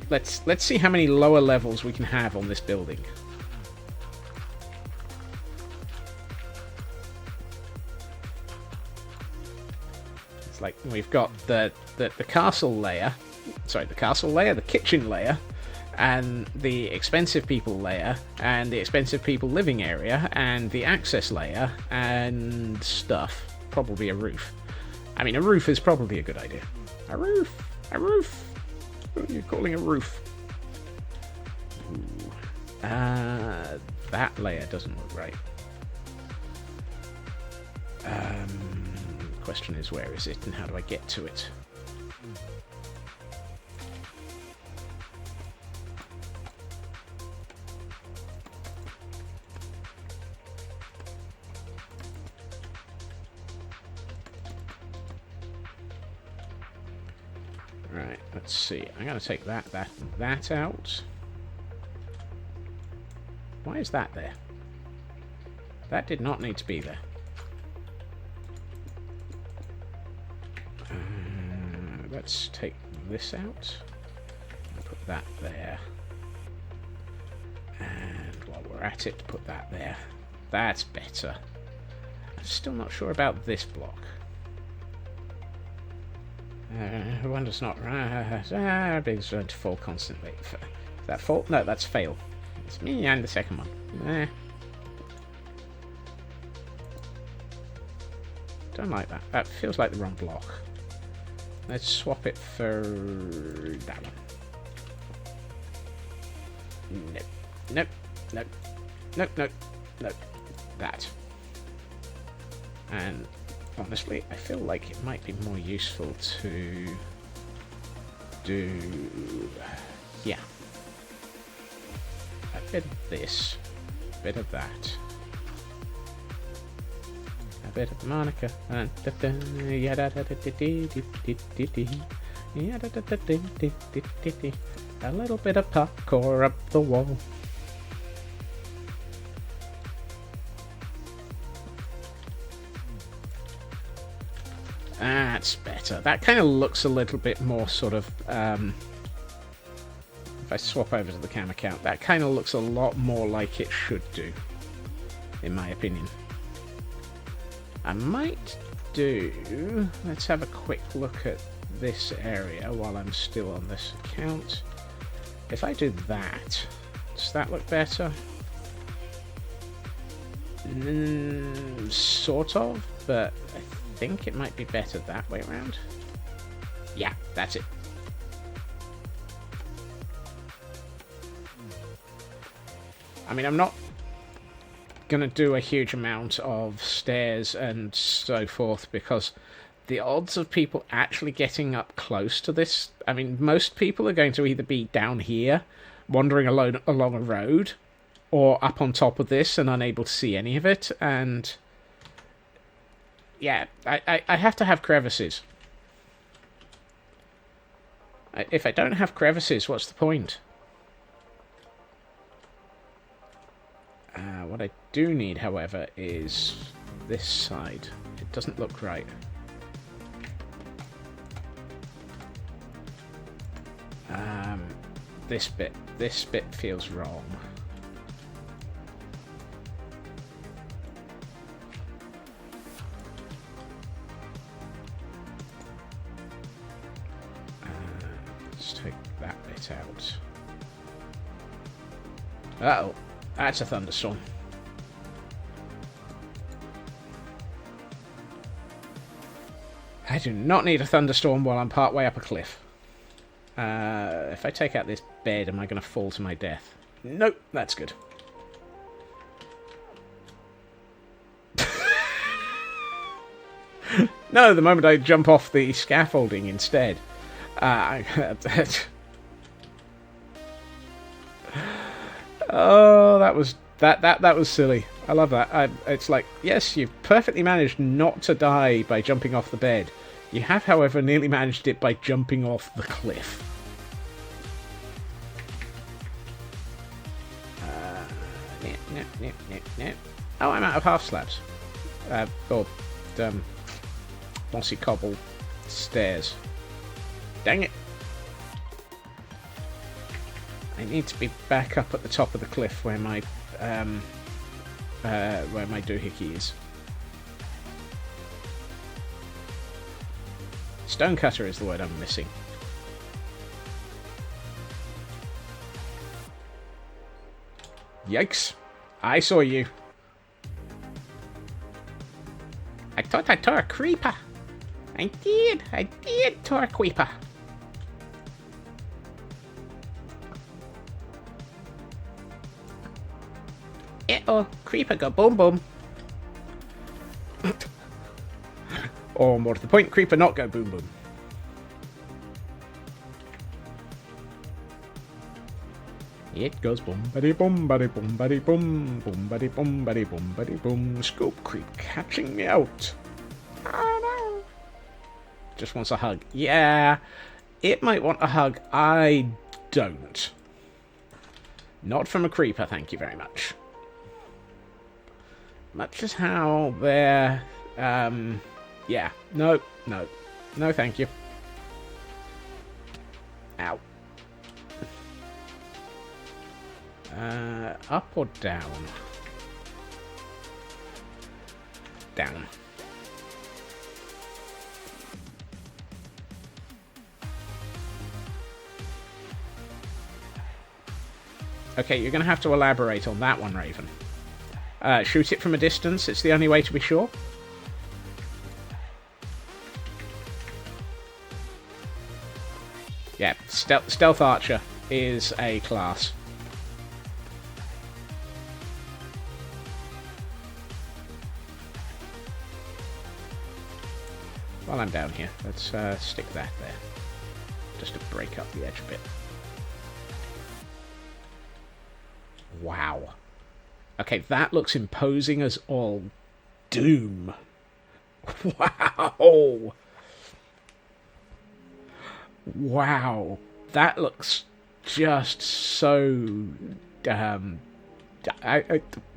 S2: Let's see how many lower levels we can have on this building. It's like we've got the castle layer. Sorry, the castle layer, the kitchen layer, and the expensive people layer, and the expensive people living area, and the access layer, and stuff. Probably a roof. I mean, a roof is probably a good idea. A roof! A roof! What are you calling a roof? Ooh. That layer doesn't look right. The question is, where is it, and how do I get to it? Right, let's see. I'm going to take that out. Why is that there? That did not need to be there. let's take this out and put that there. And while we're at it, put that there. That's better. I'm still not sure about this block. One does not rise. Big's going to fall constantly. Is that fall? No, that's fail. It's me and the second one. Don't like that. That feels like the wrong block. Let's swap it for that one. Nope. Nope. Nope. Nope. Nope. Nope. That. And honestly, I feel like it might be more useful to do, yeah, a bit of this, a bit of that, a bit of Monica, and a little bit of parkour up the wall. That's better. That kind of looks a little bit more sort of, if I swap over to the camera count, that kind of looks a lot more like it should do, in my opinion. I might do, let's have a quick look at this area while I'm still on this account. If I do that, does that look better? Sort of, but I think it might be better that way around. Yeah, that's it. I mean, I'm not gonna do a huge amount of stairs and so forth because the odds of people actually getting up close to this, I mean, most people are going to either be down here wandering along a road or up on top of this and unable to see any of it, and yeah, I have to have crevices. If I don't have crevices, what's the point? What I do need, however, is this side. It doesn't look right. This bit feels wrong. Let's take that bit out. Uh-oh, that's a thunderstorm. I do not need a thunderstorm while I'm part way up a cliff. If I take out this bed, am I going to fall to my death? Nope, that's good. No, the moment I jump off the scaffolding instead. Oh, that was silly. I love that. It's like, yes, you've perfectly managed not to die by jumping off the bed. You have, however, nearly managed it by jumping off the cliff. Oh, I'm out of half slabs. Mossy cobble stairs. Dang it. I need to be back up at the top of the cliff where my doohickey is. Stonecutter is the word I'm missing. Yikes. I saw you. I thought I tore a creeper. I did tore a creeper. Uh-oh, creeper go boom boom. Or more to the point, creeper not go boom boom. It goes boom buddy boom buddy boom buddy boom boom buddy boom buddy boom buddy boom. Scoop creep catching me out. Oh no. Just wants a hug. Yeah, it might want a hug. I don't. Not from a creeper, thank you very much. Much as how they're, yeah, no, thank you. Ow. Up or down? Down. Okay, you're going to have to elaborate on that one, Raven. Shoot it from a distance, it's the only way to be sure. Yeah, Stealth Archer is a class. While I'm down here, let's stick that there. Just to break up the edge a bit. Wow. Okay, that looks imposing as all doom. Wow. Wow. That looks just so...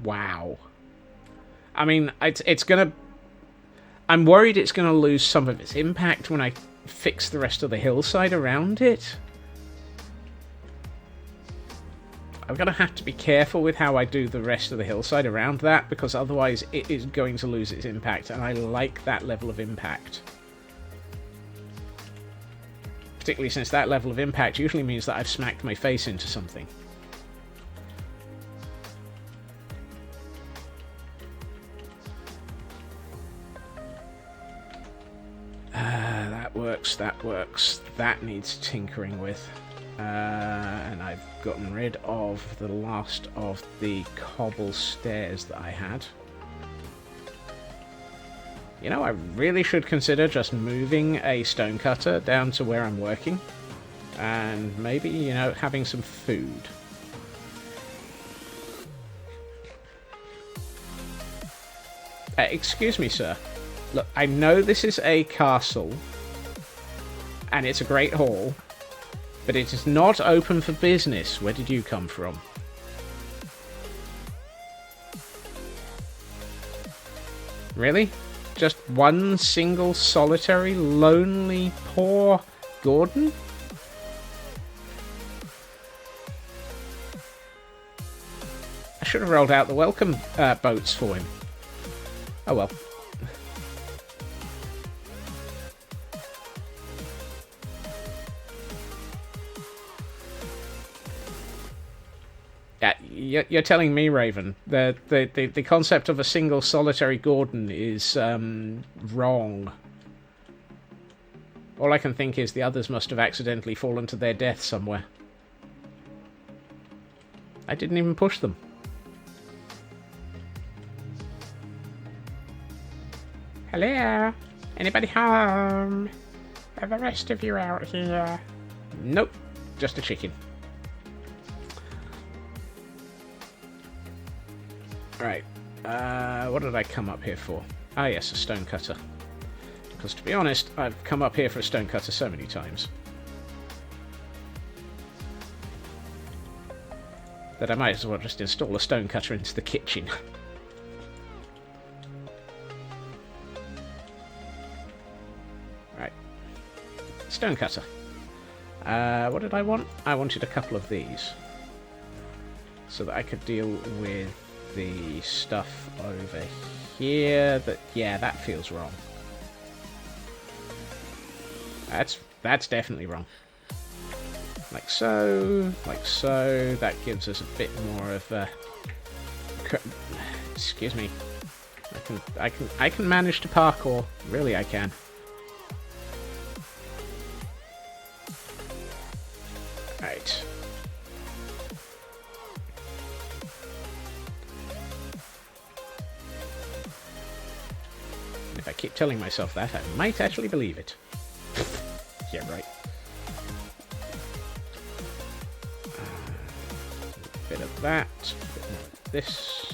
S2: wow. I mean, it's gonna... I'm worried it's gonna lose some of its impact when I fix the rest of the hillside around it. I'm going to have to be careful with how I do the rest of the hillside around that, because otherwise it is going to lose its impact, and I like that level of impact. Particularly since that level of impact usually means that I've smacked my face into something. That works. That needs tinkering with. And I've gotten rid of the last of the cobble stairs that I had. You know, I really should consider just moving a stonecutter down to where I'm working. And maybe, you know, having some food. Excuse me, sir. Look, I know this is a castle. And it's a great hall. But it is not open for business. Where did you come from? Really? Just one single, solitary, lonely, poor Gordon? I should have rolled out the welcome boats for him. Oh well. You're telling me, Raven, the concept of a single solitary Gordon is wrong. All I can think is the others must have accidentally fallen to their death somewhere. I didn't even push them. Hello? Anybody home? Are the rest of you out here? Nope, just a chicken. Right, what did I come up here for? Ah yes, a stonecutter. Because to be honest, I've come up here for a stonecutter so many times that I might as well just install a stonecutter into the kitchen. Right, stonecutter. What did I want? I wanted a couple of these so that I could deal with the stuff over here. That feels wrong. That's definitely wrong. Like so, like so. That gives us a bit more of a... Excuse me. I can manage to parkour. Really, I can. Right. If I keep telling myself that, I might actually believe it. Yeah, right. A bit of that, a bit more of this.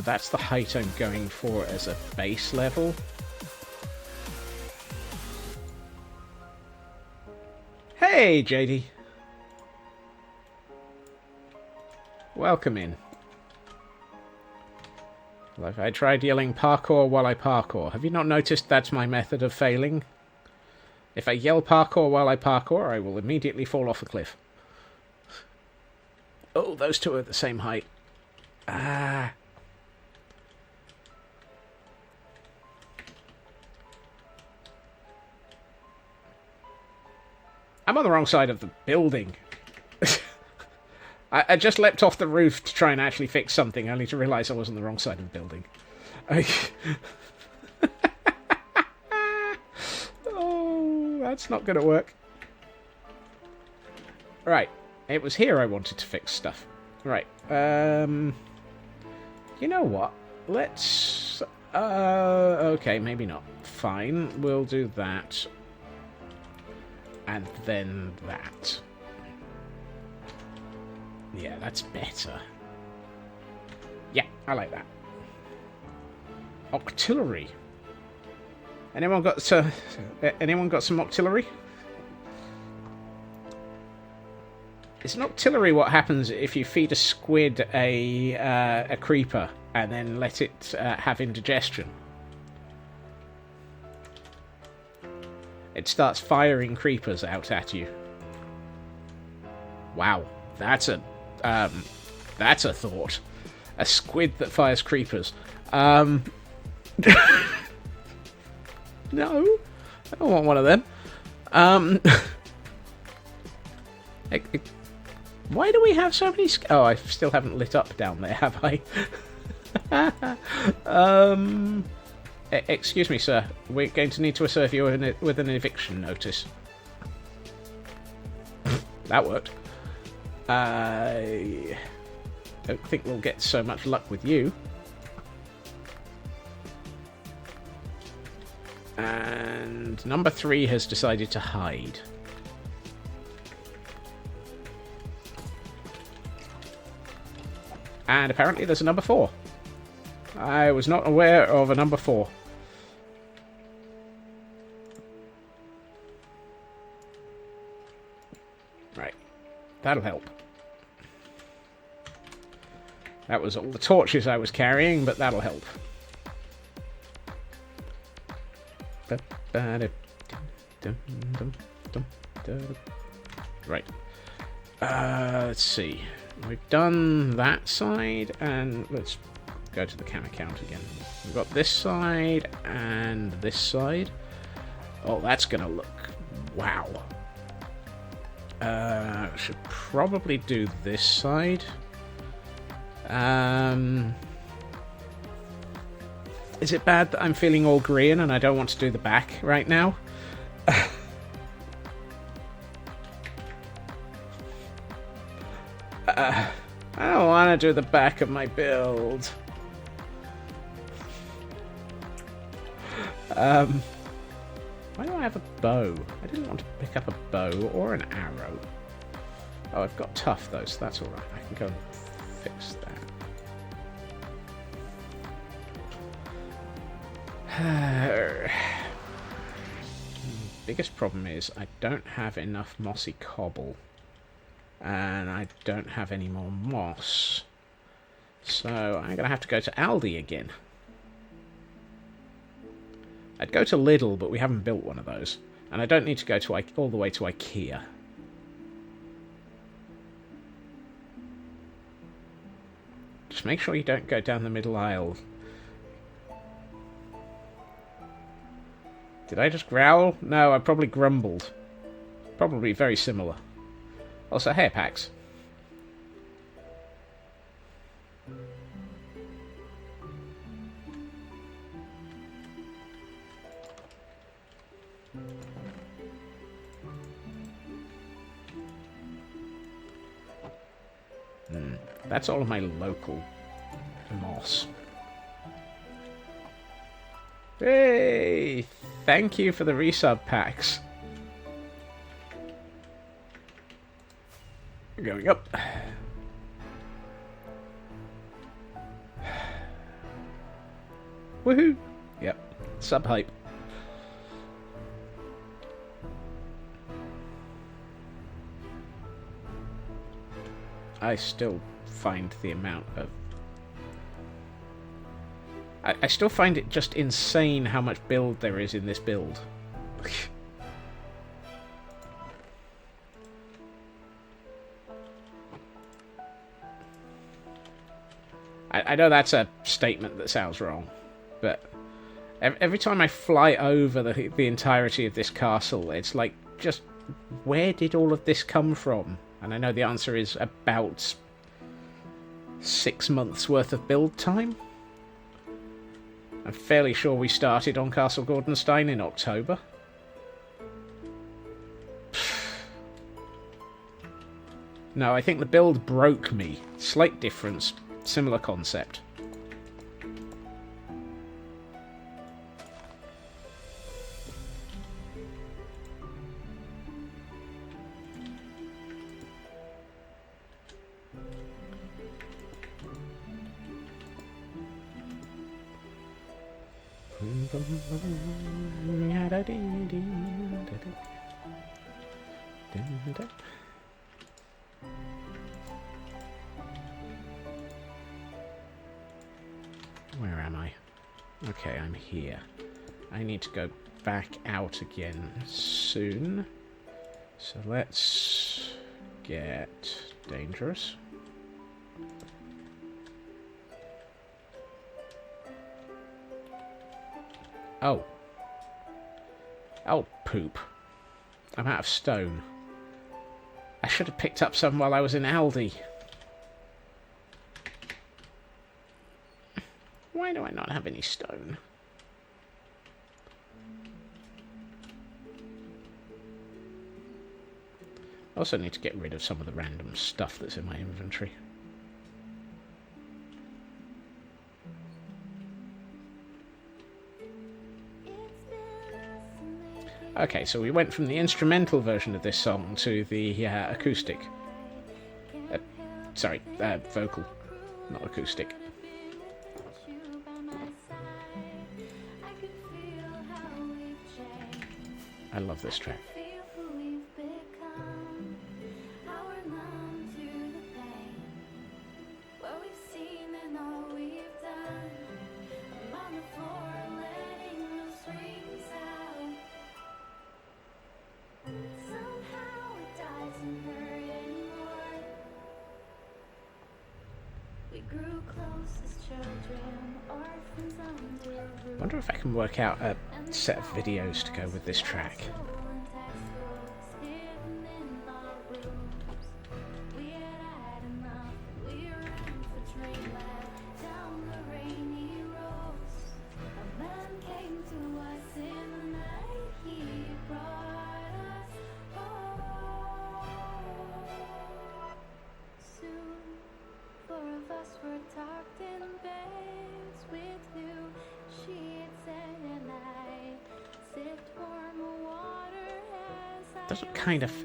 S2: That's the height I'm going for as a base level. Hey, JD. welcome in. Like I tried yelling parkour while I parkour. Have you not noticed that's my method of failing? If I yell parkour while I parkour, I will immediately fall off a cliff. Oh, those two are the same height. Ah. I'm on the wrong side of the building. I just leapt off the roof to try and actually fix something, only to realise I was on the wrong side of the building. Oh, that's not going to work. Right, it was here I wanted to fix stuff. Right, you know what? Let's... okay, maybe not. Fine, we'll do that. And then that. Yeah, that's better. Yeah, I like that. Octillery. Anyone got some octillery? Isn't octillery what happens if you feed a squid a creeper and then let it have indigestion? It starts firing creepers out at you. Wow, that's a thought. A squid that fires creepers. No, I don't want one of them. Why do we have so many? Oh, I still haven't lit up down there, have I? Excuse me, sir. We're going to need to serve you with an eviction notice. That worked. I don't think we'll get so much luck with you. And number 3 has decided to hide. And apparently there's a number 4. I was not aware of a number 4. Right. That'll help. That was all the torches I was carrying, but that'll help. Right. Let's see. We've done that side, and let's go to the camera count again. We've got this side and this side. Oh, that's gonna look... wow. Should probably do this side. Is it bad that I'm feeling all green and I don't want to do the back right now? I don't want to do the back of my build. Why do I have a bow? I didn't want to pick up a bow or an arrow. Oh, I've got tough though, so that's alright. I can go and fix that. Biggest problem is I don't have enough mossy cobble. And I don't have any more moss. So I'm going to have to go to Aldi again. I'd go to Lidl, but we haven't built one of those. And I don't need to go to all the way to IKEA. Just make sure you don't go down the middle aisle. Did I just growl? No, I probably grumbled. Probably very similar. Also, hair packs. That's all of my local moss. Hey! Thank you for the resub packs. Going up. Woohoo! Yep. Sub hype. I still find the amount of... I still find it just insane how much build there is in this build. I know that's a statement that sounds wrong, but every time I fly over the entirety of this castle, it's like, just where did all of this come from? And I know the answer is about 6 months worth of build time. I'm fairly sure we started on Castle Gordonstein in October. No, I think the build broke me. Slight difference. Similar concept. Where am I? Okay, I'm here. I need to go back out again soon. So let's get dangerous. Oh. Oh, poop. I'm out of stone. I should have picked up some while I was in Aldi. Why do I not have any stone? I also need to get rid of some of the random stuff that's in my inventory. Okay, so we went from the instrumental version of this song to the acoustic. Vocal, not acoustic. I love this track. I wonder if I can work out a set of videos to go with this track.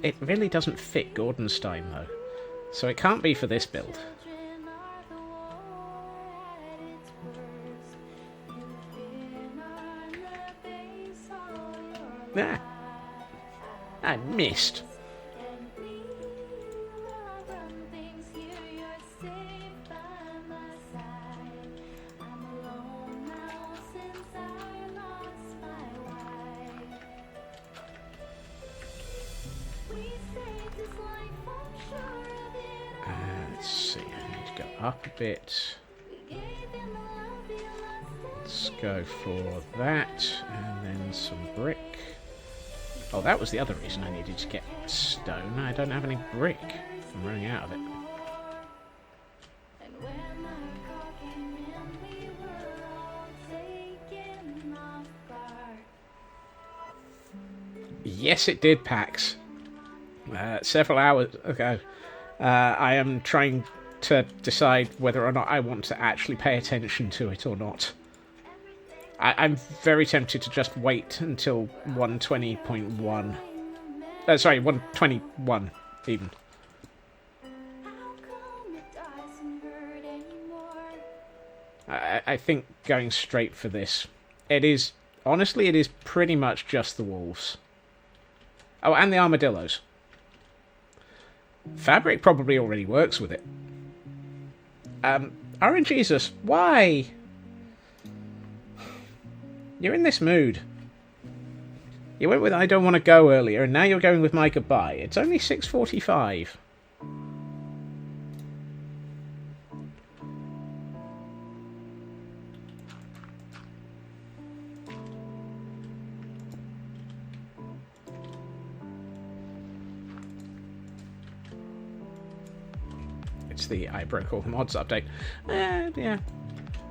S2: It really doesn't fit Gordonstein though, so it can't be for this build. Ah, I missed. Let's see, I need to go up a bit. Let's go for that, and then some brick. Oh, that was the other reason I needed to get stone. I don't have any brick. I'm running out of it. Yes, it did, Pax. Several hours ago. I am trying to decide whether or not I want to actually pay attention to it or not. I'm very tempted to just wait until 120.1. Sorry, 121 even. I think going straight for this. It is, honestly, it is pretty much just the wolves. Oh, and the armadillos. Fabric probably already works with it. Orange Jesus, why? You're in this mood. You went with I don't want to go earlier, and now you're going with my goodbye. It's only 6:45. It's the I broke all the mods update. Yeah.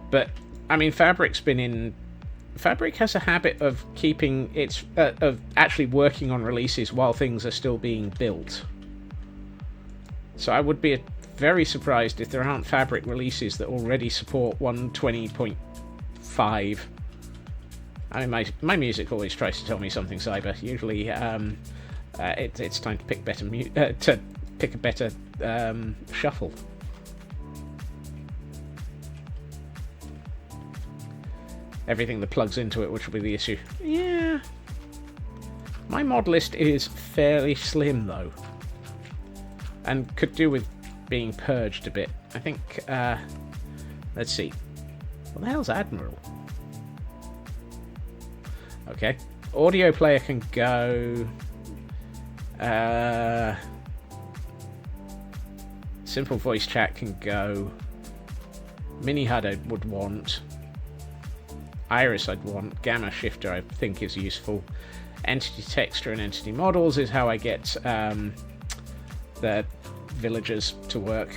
S2: But, I mean, Fabric has a habit of keeping its of actually working on releases while things are still being built. So I would be very surprised if there aren't Fabric releases that already support 120.5. I mean, my music always tries to tell me something cyber. Usually, it's time to pick a better shuffle. Everything that plugs into it, which will be the issue. Yeah. My mod list is fairly slim, though. And could do with being purged a bit. I think, let's see. What the hell's Admiral? Okay. Audio player can go. Simple voice chat can go. Mini HUD I would want. Iris I'd want. Gamma shifter I think is useful. Entity texture and entity models is how I get the villagers to work.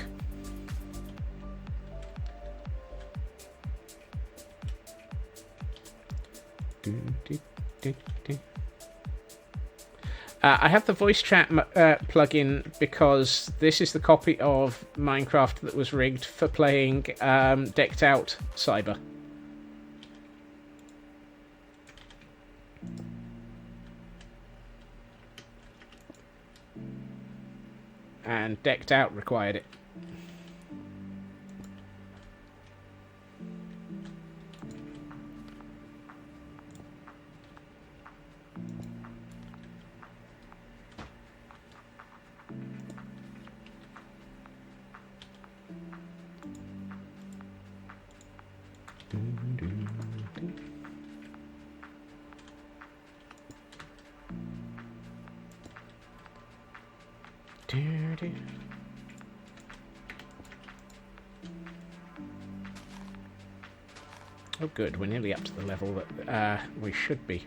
S2: I have the voice chat plugin because this is the copy of Minecraft that was rigged for playing decked out cyber. And decked out required it. Oh good, we're nearly up to the level that we should be.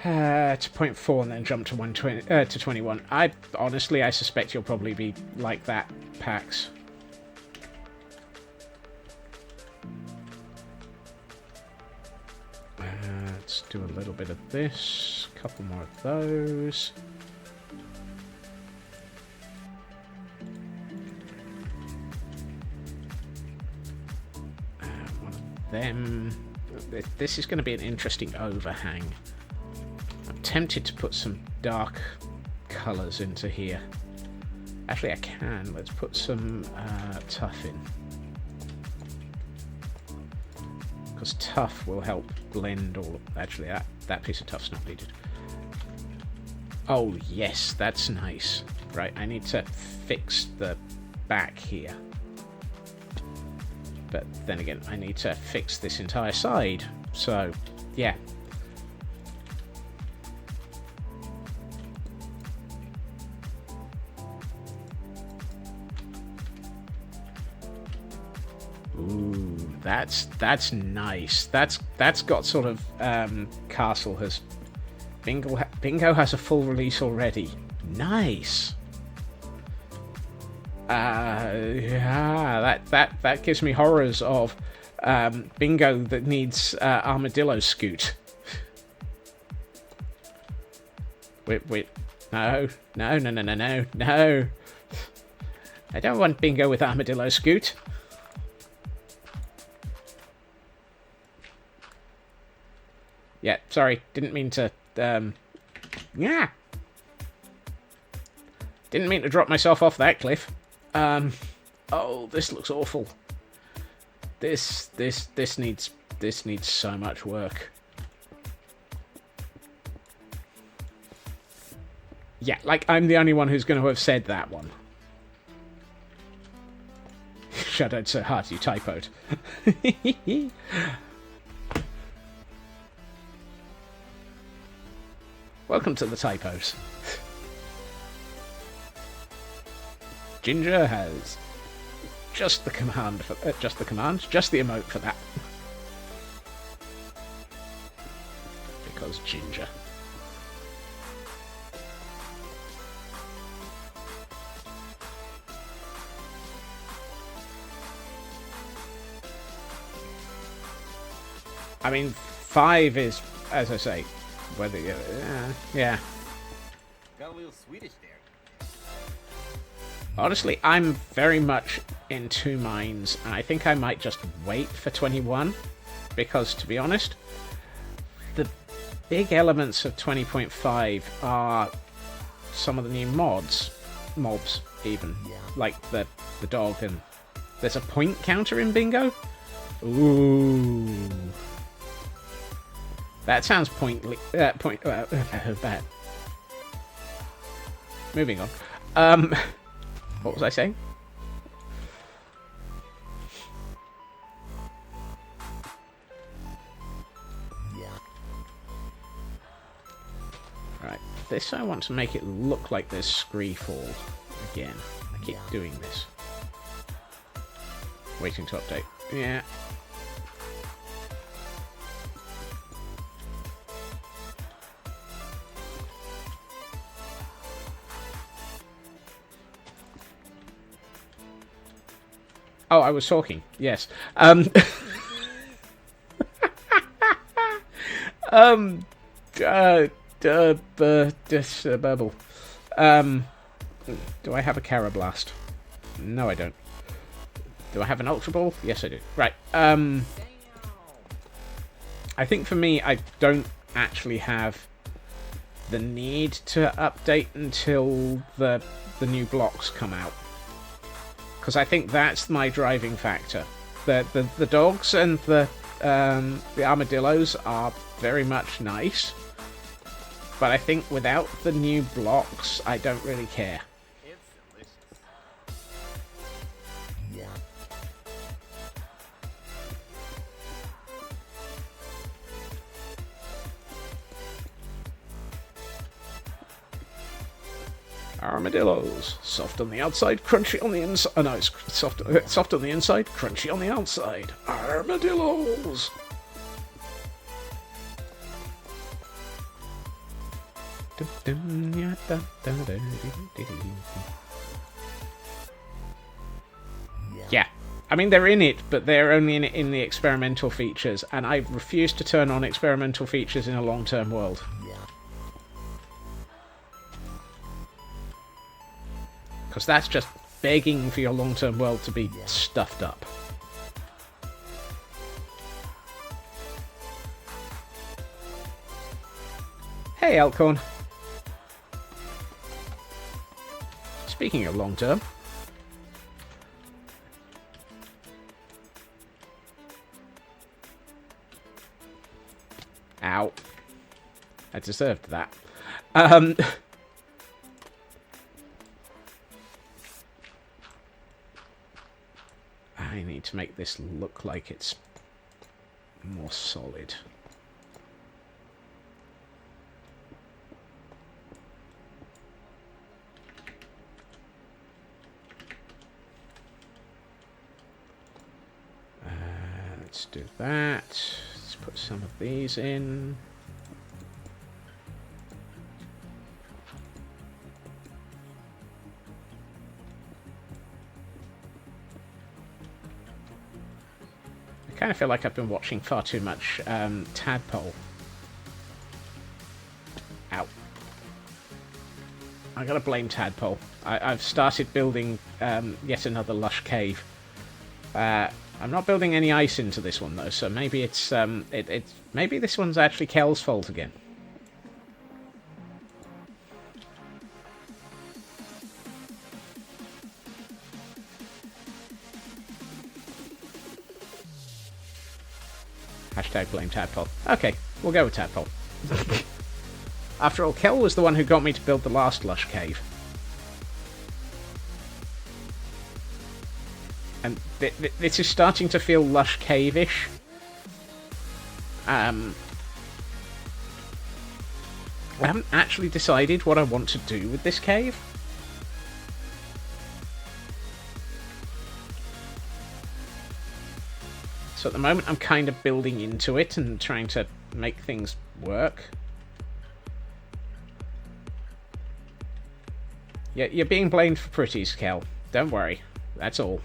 S2: To 0.4 and then jump to 120 to 21. I suspect you'll probably be like that, Pax. Let's do a little bit of this, a couple more of those. One of them. This is going to be an interesting overhang. I'm tempted to put some dark colours into here. Actually, I can. Let's put some tough in. Because tough will help blend all of... Actually, that piece of tough's not needed. Oh, yes, that's nice. Right, I need to fix the back here. But then again, I need to fix this entire side. So, yeah. Ooh, that's nice. That's got sort of Castle has Bingo has a full release already. Nice. Yeah, that gives me horrors of Bingo that needs Armadillo Scoot. Wait, no. I don't want Bingo with Armadillo Scoot. Yeah, sorry, didn't mean to, yeah. Didn't mean to drop myself off that cliff. Oh, this looks awful. This needs so much work. Yeah, like, I'm the only one who's going to have said that one. Shadowed so hard you typoed. Welcome to the typos. Ginger has just the command for just the emote for that. Because Ginger. I mean, 5 is, as I say, whether you, yeah.
S3: Got a little Swedish there.
S2: Honestly, I'm very much in two minds, and I think I might just wait for 21, because, to be honest, the big elements of 20.5 are some of the new mobs even, like the dog, and there's a point counter in Bingo. Ooh. That sounds bad. Moving on. What was I saying? Right, this I want to make it look like there's Screefall again. I keep doing this. Waiting to update. Yeah. Oh, I was talking. Yes. Burble. Do I have a Carablast? No, I don't. Do I have an Ultra Ball? Yes, I do. Right. I think for me, I don't actually have the need to update until the new blocks come out. Because I think that's my driving factor. The dogs and the armadillos are very much nice, but I think without the new blocks, I don't really care.
S3: It's delicious.
S2: Armadillos, soft on the outside, crunchy on the inside. Oh no, it's soft on the inside, crunchy on the outside. Armadillos. Yeah, I mean they're in it, but they're only in it in the experimental features, and I refuse to turn on experimental features in a long-term world. Because that's just begging for your long-term world to be stuffed up. Hey, Elkhorn. Speaking of long-term... Ow. I deserved that. I need to make this look like it's more solid. Let's do that. Let's put some of these in. I kind of feel like I've been watching far too much Tadpole. Ow. I gotta blame Tadpole. I've started building yet another lush cave. I'm not building any ice into this one though, so maybe it's maybe this one's actually Kel's fault again. Hashtag blame Tadpole. Okay, we'll go with Tadpole. After all, Kel was the one who got me to build the last lush cave. And this is starting to feel lush cave-ish. I haven't actually decided what I want to do with this cave. So at the moment I'm kind of building into it and trying to make things work. Yeah, you're being blamed for pretties, Kel. Don't worry. That's all.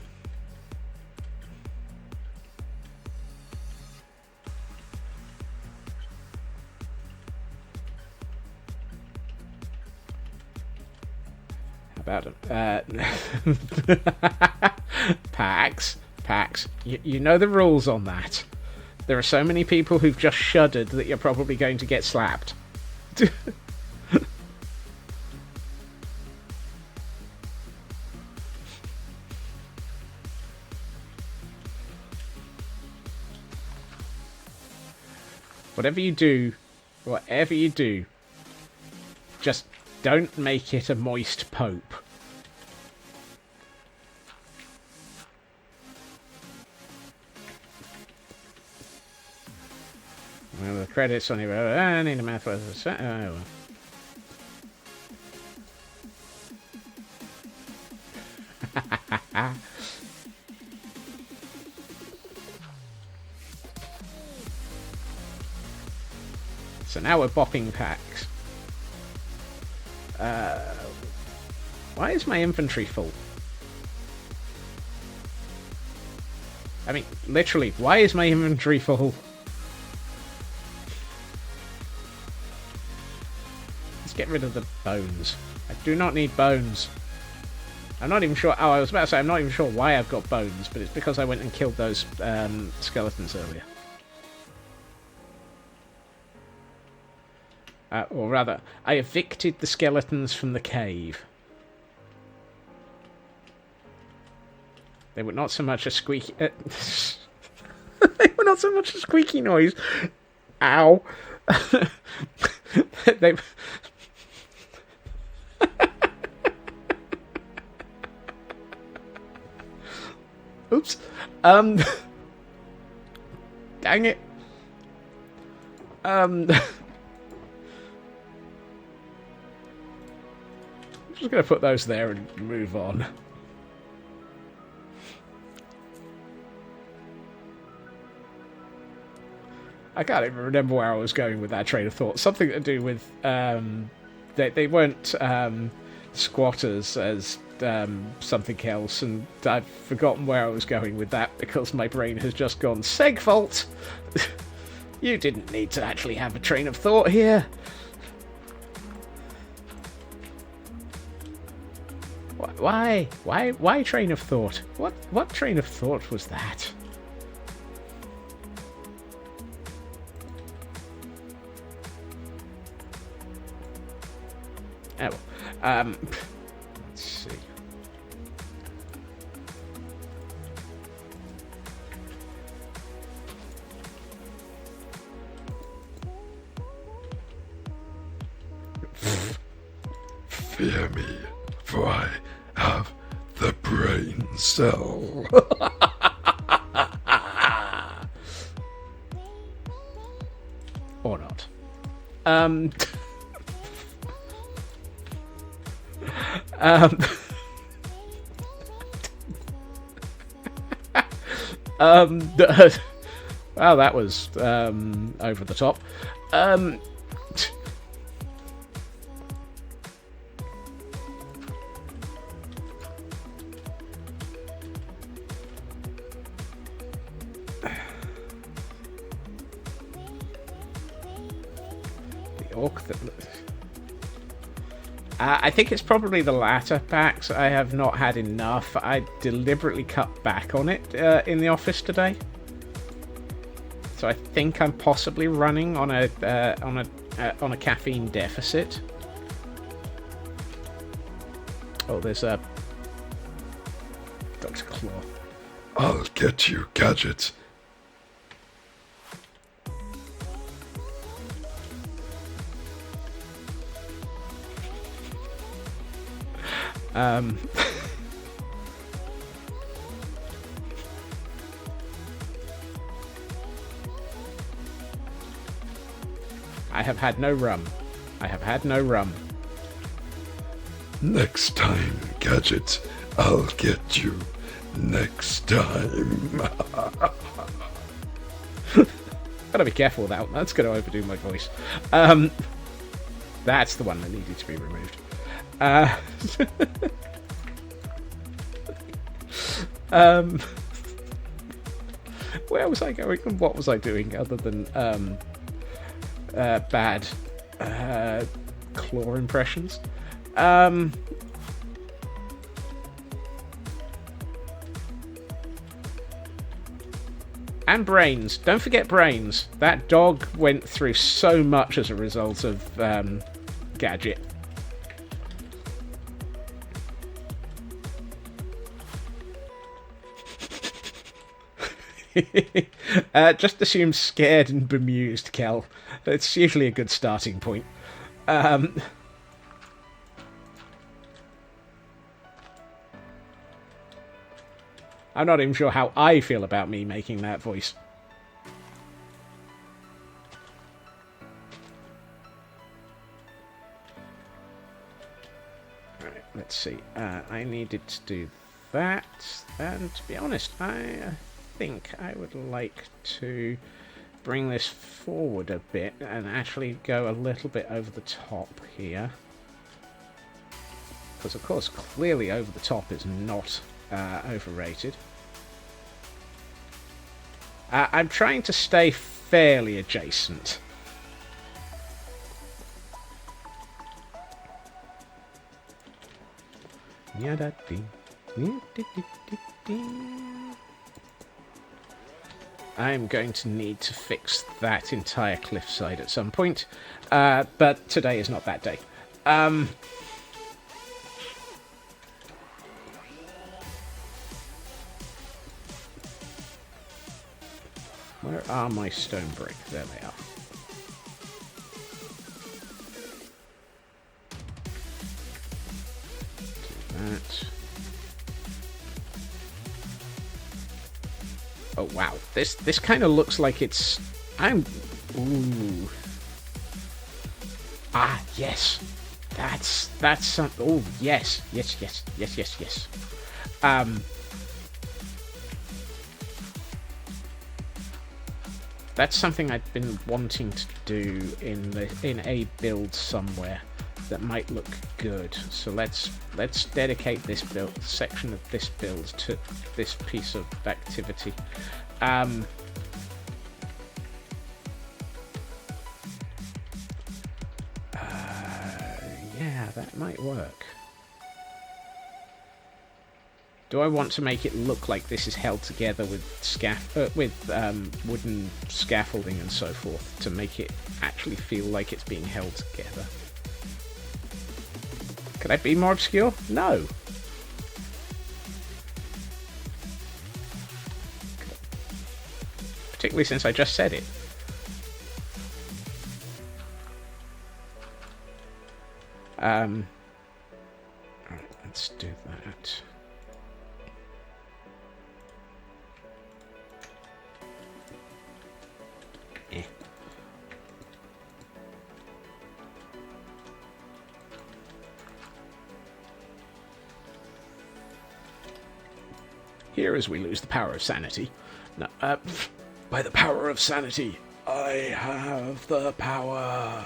S2: How about Pax, you know the rules on that. There are so many people who've just shuddered that you're probably going to get slapped. Whatever you do, just don't make it a moist pope. Well, the credits on your... I need a math lesson. Oh, well. So now we're bopping packs. Why is my inventory full? I mean, literally, why is my inventory full? Let's get rid of the bones. I do not need bones. I'm not even sure... Oh, I was about to say, I'm not even sure why I've got bones, but it's because I went and killed those skeletons earlier. Or rather, I evicted the skeletons from the cave. They were not so much a squeaky... they were not so much a squeaky noise. Ow. They... Oops. Dang it. I'm just going to put those there and move on. I can't even remember where I was going with that train of thought. Something to do with they weren't squatters as something else, and I've forgotten where I was going with that because my brain has just gone segfault. You didn't need to actually have a train of thought here. Why? Why train of thought? What train of thought was that? Oh, let's see.
S4: Fear me, for I have the brain cell.
S2: Or not. Well, that was over the top. The orc that... I think it's probably the latter, Pax. I have not had enough. I deliberately cut back on it in the office today. So I think I'm possibly running on a caffeine deficit. Oh, there's a Dr. Claw.
S4: I'll get you, Gadget.
S2: Um, I have had no rum. I have had no rum.
S4: Next time, Gadget, I'll get you. Next time.
S2: Gotta be careful with that one. That's gonna overdo my voice. That's the one that needed to be removed. Where was I going and what was I doing other than bad claw impressions? And brains. Don't forget brains. That dog went through so much as a result of Gadget. Just assume scared and bemused, Kel. It's usually a good starting point. I'm not even sure how I feel about me making that voice. Right, let's see. I needed to do that, and to be honest, I think I would like to bring this forward a bit and actually go a little bit over the top here. Because, of course, clearly over the top is not overrated. I'm trying to stay fairly adjacent. I'm going to need to fix that entire cliffside at some point, but today is not that day. Where are my stone brick? There they are. Do that. Oh wow, this kind of looks like it's... Ooh. Ah, yes. That's some... Oh, yes. Yes. That's something I've been wanting to do in a build somewhere that might look good. So let's dedicate this section of this build to this piece of activity. Yeah, that might work. Do I want to make it look like this is held together with wooden scaffolding and so forth to make it actually feel like it's being held together? Could I be more obscure? No. Particularly since I just said it. Alright, let's do that. Here as we lose the power of sanity. No, by the power of sanity, I have the power.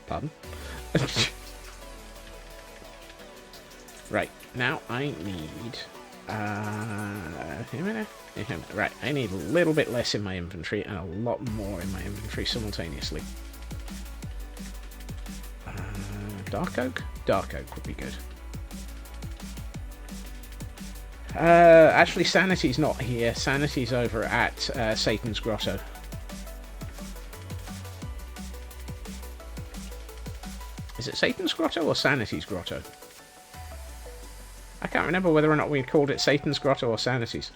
S2: Pardon? Right, now I need... right, I need a little bit less in my inventory and a lot more in my inventory simultaneously. Dark oak? Dark oak would be good. Actually, Sanity's not here. Sanity's over at Satan's Grotto. Is it Satan's Grotto or Sanity's Grotto? I can't remember whether or not we called it Satan's Grotto or Sanity's.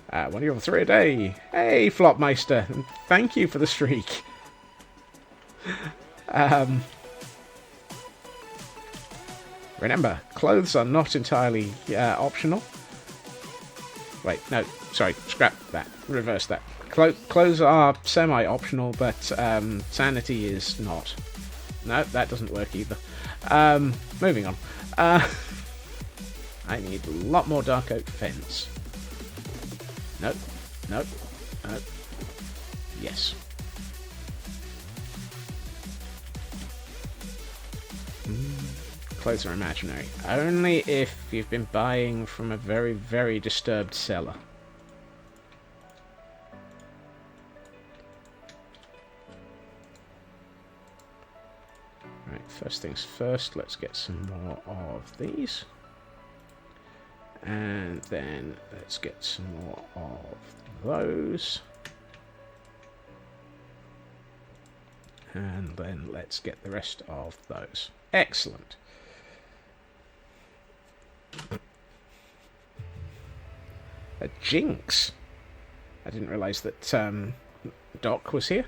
S2: One of your 3 a day. Hey, Flopmeister. Thank you for the streak. Remember, clothes are not entirely optional. Wait, no, sorry, scrap that, reverse that. Clothes are semi-optional, but sanity is not. No, that doesn't work either. Moving on. I need a lot more dark oak fence. Nope, nope, nope. Yes. Clothes are imaginary. Only if you've been buying from a very, very disturbed seller. Right, first things first, let's get some more of these. And then let's get some more of those. And then let's get the rest of those. Excellent. A jinx. I didn't realise that Doc was here.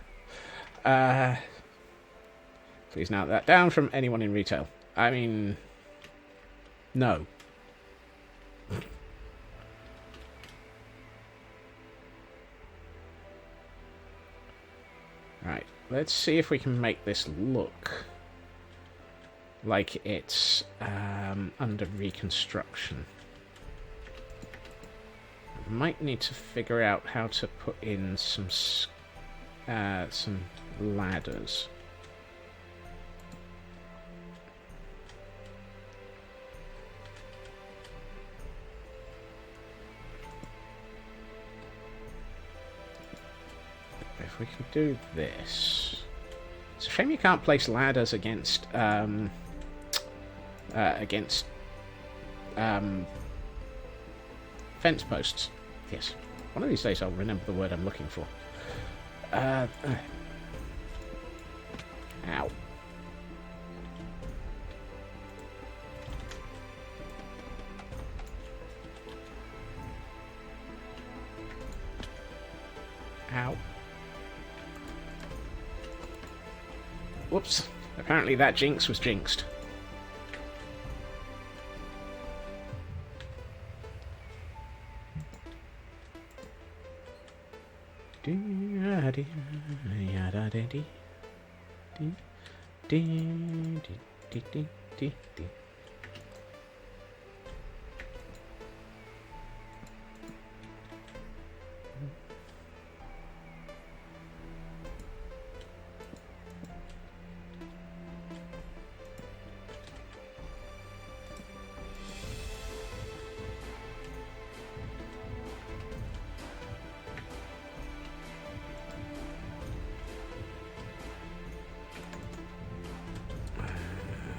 S2: Please note that down from anyone in retail. I mean, no. Right, let's see if we can make this look like it's under reconstruction. I might need to figure out how to put in some ladders. If we can do this, it's a shame you can't place ladders against fence posts. Yes, one of these days I'll remember the word I'm looking for. Ow. Ow. Whoops. Apparently that jinx was jinxed.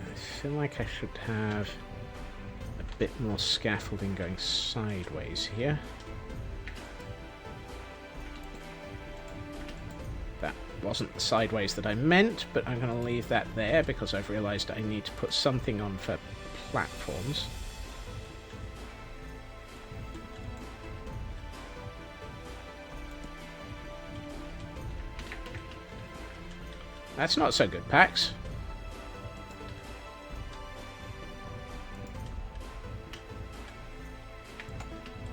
S2: I feel like I should have a bit more scaffolding going sideways here. That wasn't the sideways that I meant, but I'm going to leave that there because I've realised I need to put something on for platforms. That's not so good, Pax.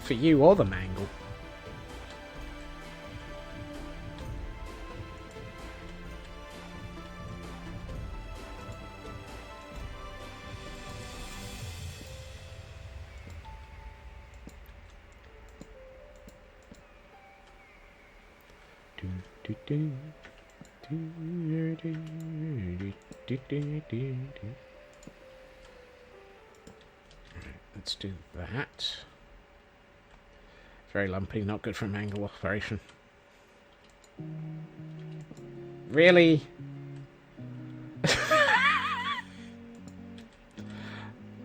S2: For you or the mangle. Let's do that. Very lumpy, not good for a mangle operation. Really?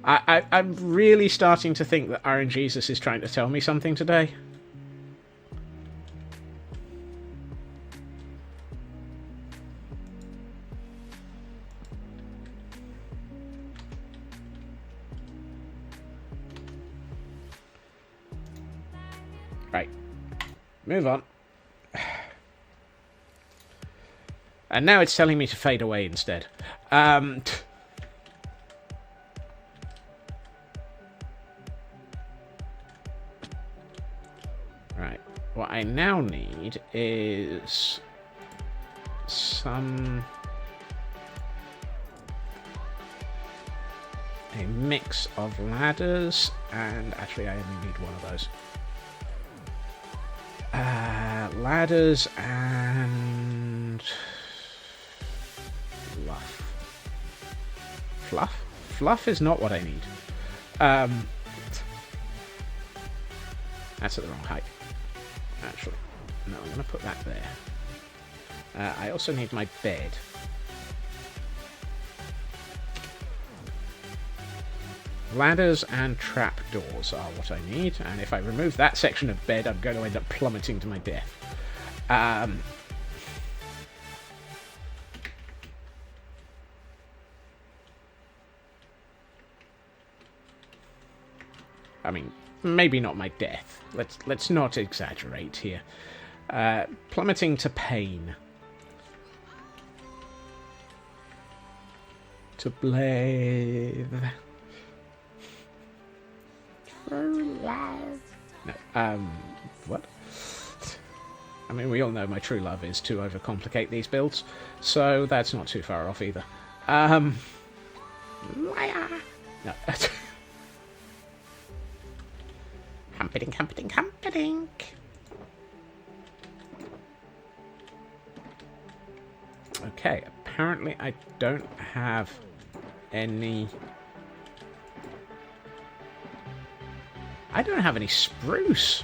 S2: I'm really starting to think that Iron Jesus is trying to tell me something today. Right. Move on. And now it's telling me to fade away instead. Right. What I now need is a mix of ladders, and actually I only need one of those. Ladders and fluff. Fluff is not what I need. That's at the wrong height. Actually, no, I'm going to put that there. I also need my bed. Ladders and trapdoors are what I need, and if I remove that section of bed, I'm going to end up plummeting to my death. I mean, maybe not my death. Let's not exaggerate here. Plummeting to pain. To blade. No, what? I mean, we all know my true love is to overcomplicate these builds, so that's not too far off either. No. Humperdinck. Okay, apparently I don't have any... I don't have any spruce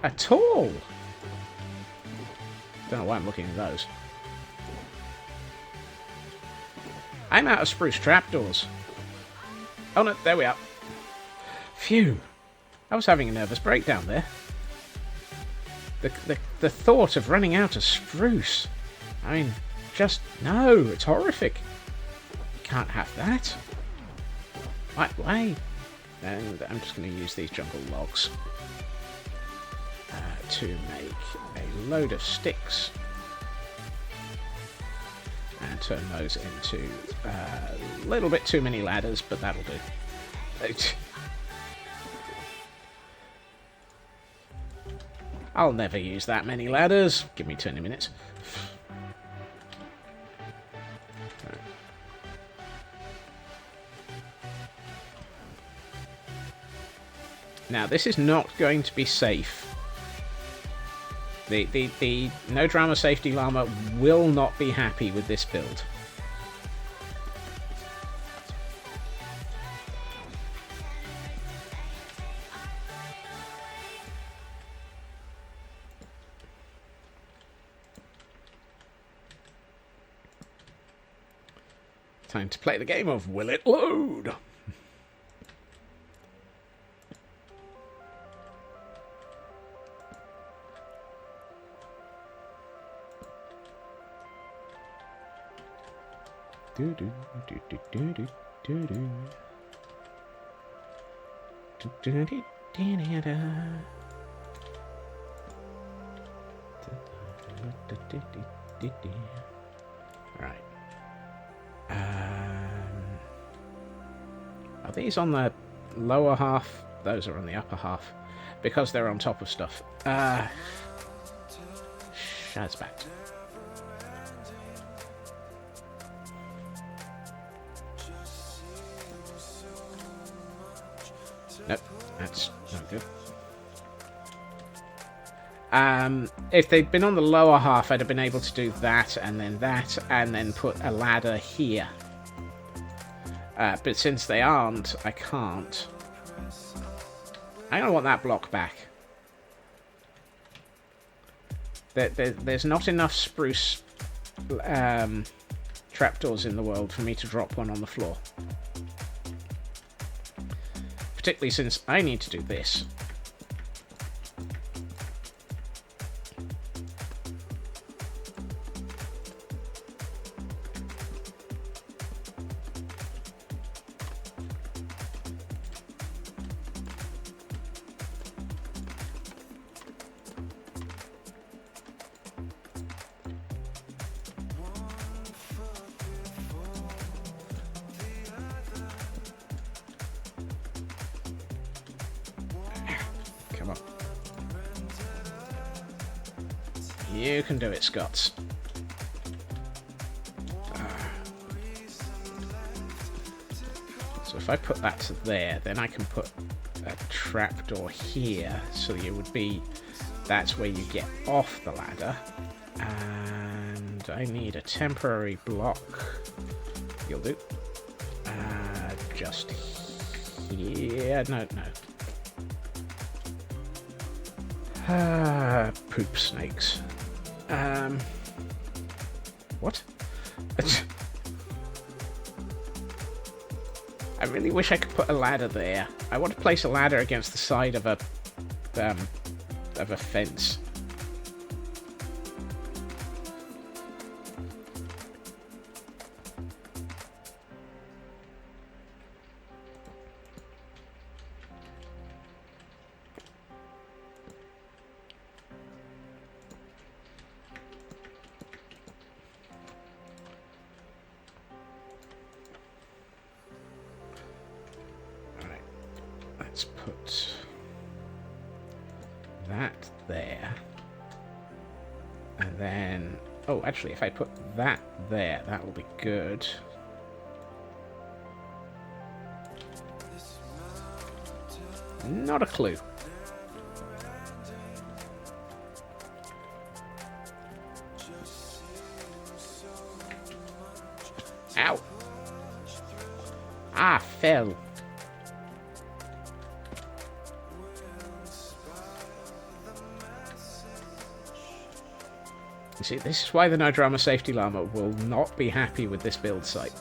S2: at all. Don't know why I'm looking at those. I'm out of spruce trapdoors. Oh no, there we are. Phew. I was having a nervous breakdown there. The thought of running out of spruce. I mean, just no, it's horrific. You can't have that. Why? And I'm just going to use these jungle logs to make a load of sticks and turn those into a little bit too many ladders, but that'll do. I'll never use that many ladders. Give me 20 minutes. Now, this is not going to be safe. The No Drama Safety Llama will not be happy with this build. Time to play the game of Will It Load? Right. Are these on the lower half? Those are on the upper half. Because they're on top of stuff. Shazbat. Nope, that's not good. If they'd been on the lower half, I'd have been able to do that, and then put a ladder here. But since they aren't, I can't. I'm going to want that block back. There's not enough spruce trapdoors in the world for me to drop one on the floor. Particularly since I need to do this. You can do it, Scots. So if I put that to there, then I can put a trapdoor here, so you would be... That's where you get off the ladder. And I need a temporary block. You'll do. Just here. No. Poop snakes. What? I really wish I could put a ladder there. I want to place a ladder against the side of a fence. Let's put that there. And then... Oh, actually, if I put that there, that will be good. Not a clue. Ow! Ah, fell. You see, this is why the No Drama Safety Llama will not be happy with this build site.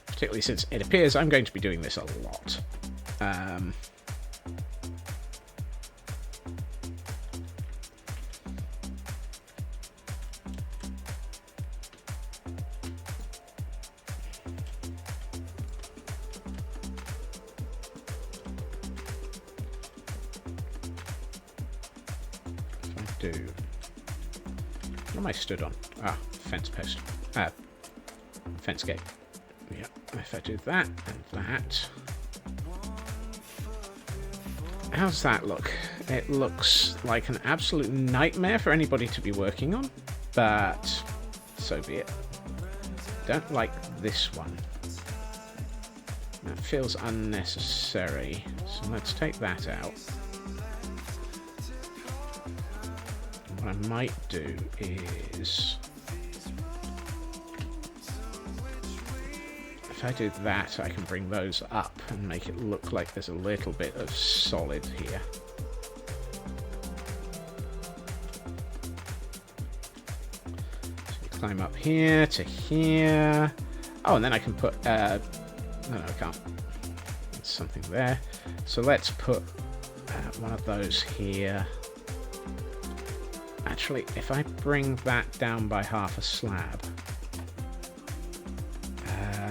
S2: Particularly since it appears I'm going to be doing this a lot. What am I stood on? Ah, fence post. Fence gate. Yeah, if I do that and that. How's that look? It looks like an absolute nightmare for anybody to be working on, but so be it. Don't like this one. That feels unnecessary, so let's take that out. What I might do is, if I do that, I can bring those up and make it look like there's a little bit of solid here. So you climb up here to here. Oh, and then I can put, no, I can't. There's something there. So let's put one of those here. Actually, if I bring that down by half a slab,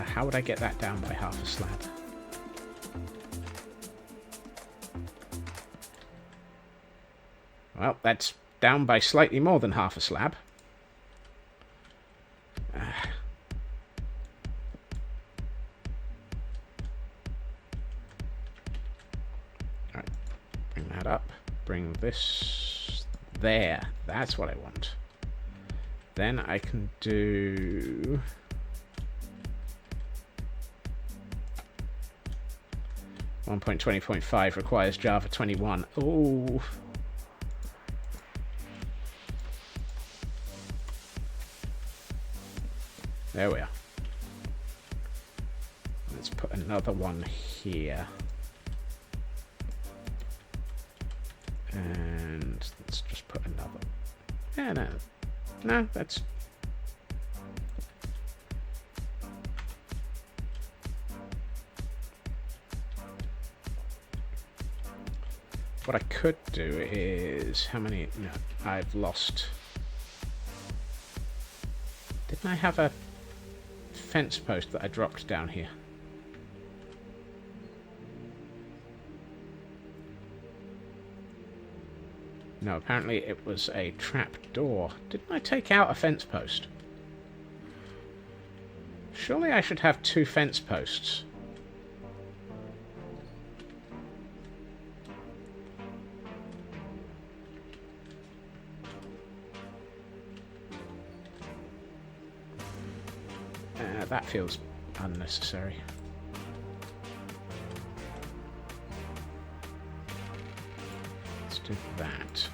S2: how would I get that down by half a slab? Well, that's down by slightly more than half a slab. Alright, bring that up. Bring this there. That's what I want. Then I can do... .20.5 requires Java 21. Oh. There we are. Let's put another one here. And let's just put another. Yeah, no, that's... What I could do is... How many... No, I've lost... Didn't I have a fence post that I dropped down here? No, apparently it was a trap door. Didn't I take out a fence post? Surely I should have 2 fence posts. that feels unnecessary. Let's do that.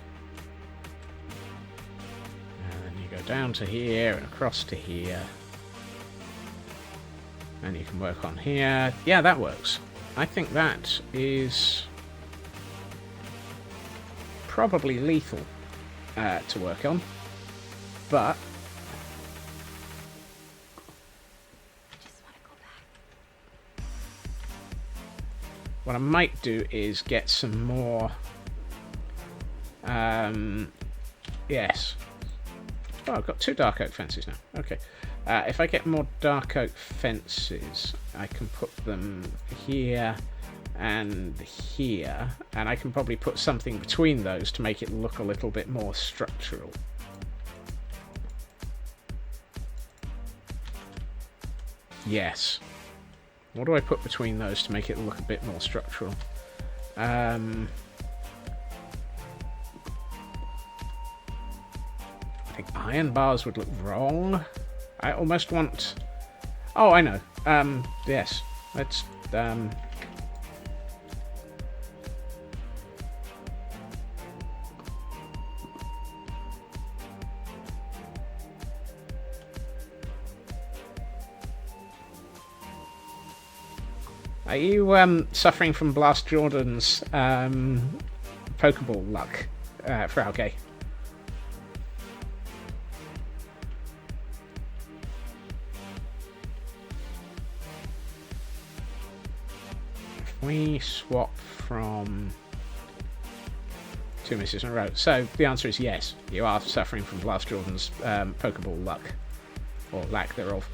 S2: And then you go down to here and across to here. And you can work on here. Yeah, that works. I think that is probably lethal to work on. But what I might do is get some more. Yes. Oh, I've got 2 dark oak fences now. Okay. If I get more dark oak fences, I can put them here and here, and I can probably put something between those to make it look a little bit more structural. Yes. What do I put between those to make it look a bit more structural? I think iron bars would look wrong. I almost want... Oh, I know. Yes. Let's... Are you suffering from Blast Jordan's Pokeball luck, Frauke? If we swap from 2 misses in a row, so the answer is yes, you are suffering from Blast Jordan's Pokeball luck, or lack thereof.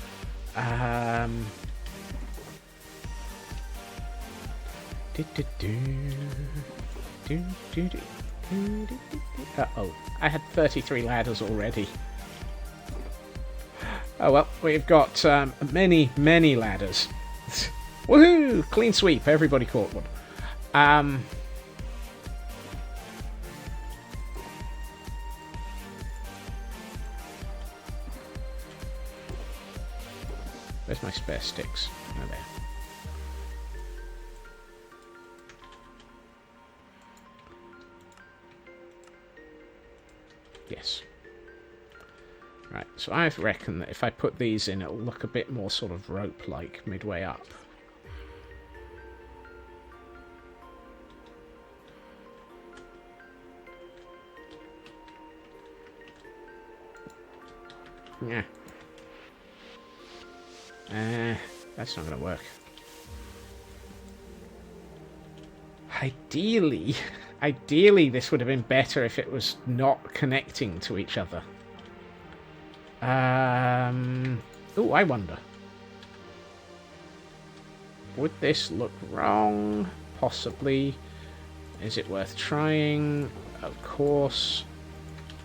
S2: Uh-oh, I had 33 ladders already. Oh well, we've got many ladders. Woohoo! Clean sweep, everybody caught one. Where's my spare sticks? Oh, there. Yes. Right, so I reckon that if I put these in, it'll look a bit more sort of rope-like midway up. Yeah. That's not going to work. Ideally, this would have been better if it was not connecting to each other. Oh, I wonder. Would this look wrong? Possibly. Is it worth trying? Of course.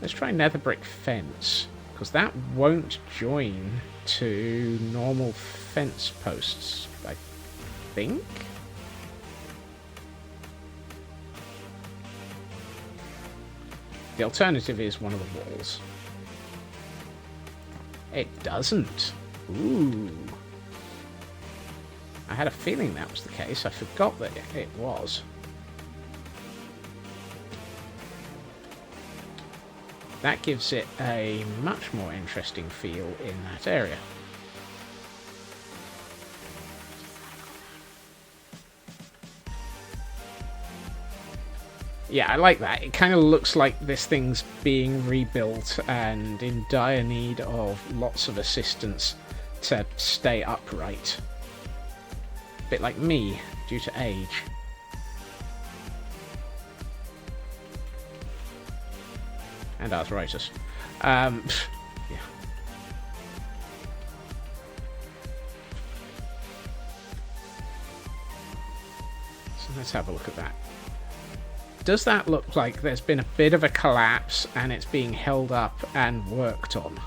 S2: Let's try nether brick fence, because that won't join to normal fence posts, I think. The alternative is one of the walls. It doesn't. Ooh. I had a feeling that was the case. I forgot that it was. That gives it a much more interesting feel in that area. Yeah, I like that. It kind of looks like this thing's being rebuilt and in dire need of lots of assistance to stay upright. A bit like me, due to age. And arthritis. Yeah. So let's have a look at that. Does that look like there's been a bit of a collapse and it's being held up and worked on?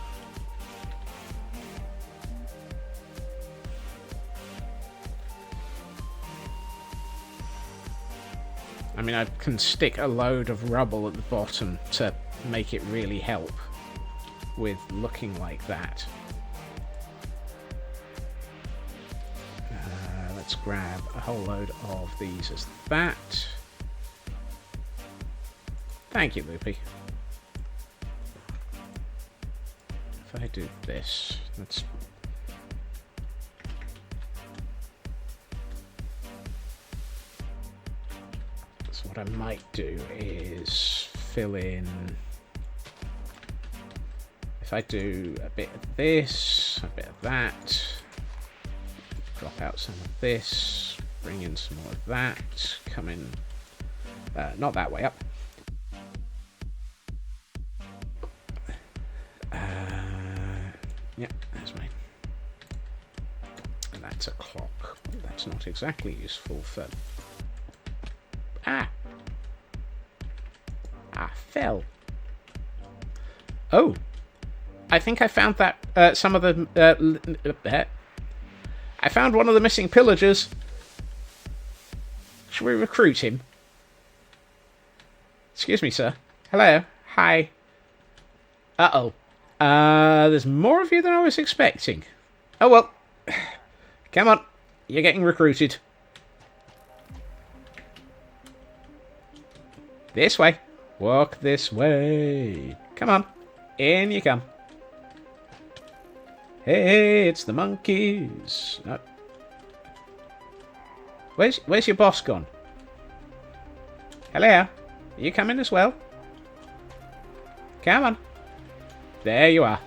S2: I mean, I can stick a load of rubble at the bottom to make it really help with looking like that. grab a whole load of these as that. Thank you, Loopy. If I do this, so what I might do is fill in. If I do a bit of this, a bit of that, drop out some of this, bring in some more of that, come in, not that way up. Yep, that's mine. And that's a clock. That's not exactly useful for... Ah! Ah, fell. Oh! I think I found that, some of the... I found one of the missing pillagers. Should we recruit him? Excuse me, sir. Hello. Hi. Uh-oh. There's more of you than I was expecting. Oh, well. Come on. You're getting recruited. This way. Walk this way. Come on. In you come. Hey, it's the monkeys. No. Where's your boss gone? Hello. Are you coming as well? Come on. There you are.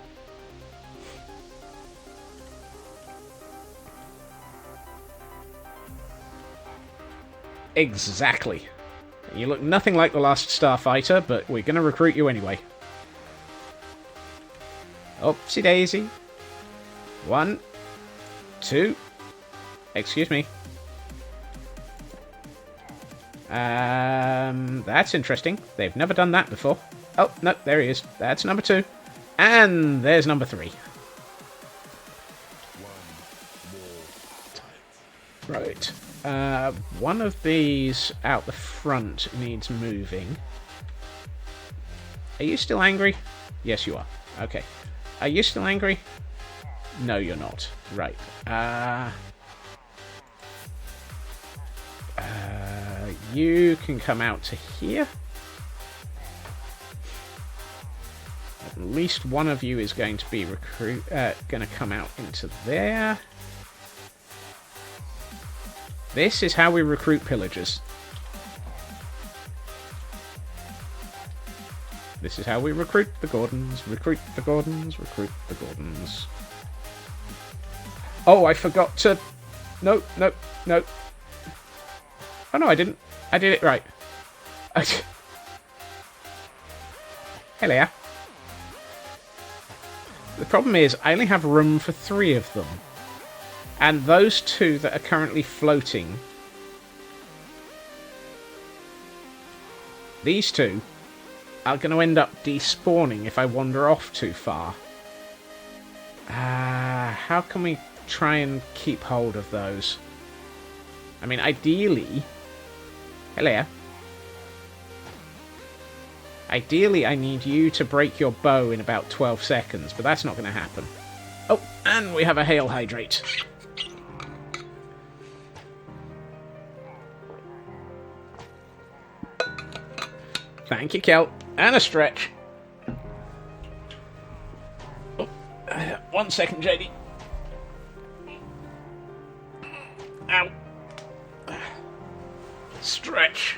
S2: Exactly. You look nothing like the last starfighter, but we're going to recruit you anyway. Oopsie daisy. 1, 2. Excuse me. That's interesting. They've never done that before. Oh, no, there he is. That's number 2. And there's number 3. Right. One of these out the front needs moving. Are you still angry? Yes, you are. Okay. Are you still angry? No, you're not. Right. You can come out to here. At least one of you is going to be going to come out into there. This is how we recruit pillagers. This is how we recruit the Gordons. Recruit the Gordons. Recruit the Gordons. Oh, I forgot to... No, no, no. Oh, no, I didn't. I did it right. Hello. The problem is, I only have room for 3 of them. And those 2 that are currently floating... These 2 are going to end up despawning if I wander off too far. How can we try and keep hold of those? I mean, ideally... Hello. Ideally, I need you to break your bow in about 12 seconds, but that's not going to happen. Oh, and we have a hail hydrate. Thank you, Kel. And a stretch. Oh, 1 second, JD. Ow. Stretch.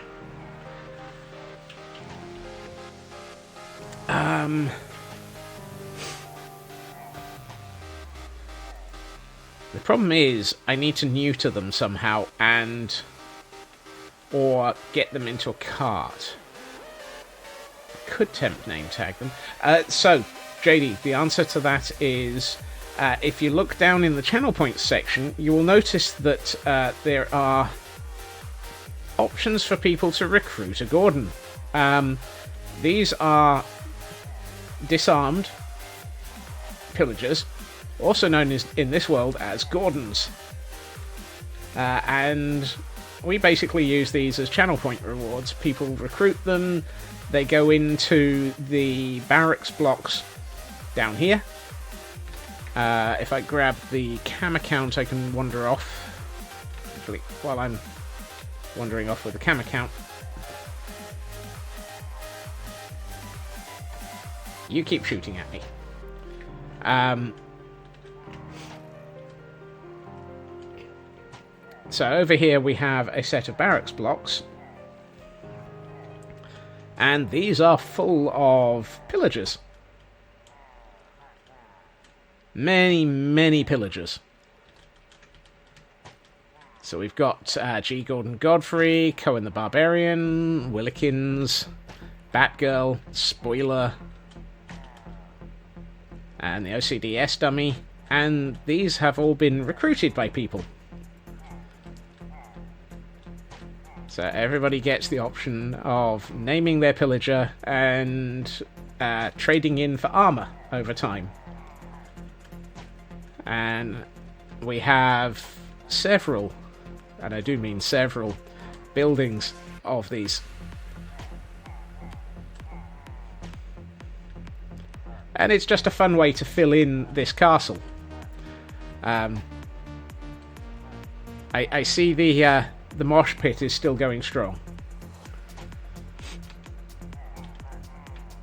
S2: The problem is, I need to neuter them somehow or get them into a cart. I could temp name tag them. So, JD, the answer to that is, if you look down in the channel points section, you will notice that there are options for people to recruit a Gordon. These are disarmed pillagers, also known in this world as Gordons. And we basically use these as channel point rewards. People recruit them, they go into the barracks blocks down here. If I grab the cam account, I can wander off. Actually, while I'm wandering off with the camera count, you keep shooting at me. So over here we have a set of barracks blocks. And these are full of pillagers. Many, many pillagers. So we've got G. Gordon Godfrey, Cohen the Barbarian, Willikins, Batgirl, Spoiler, and the OCDS dummy. And these have all been recruited by people. So everybody gets the option of naming their pillager and trading in for armor over time. And we have several, and I do mean several, buildings of these. And it's just a fun way to fill in this castle. I see the mosh pit is still going strong.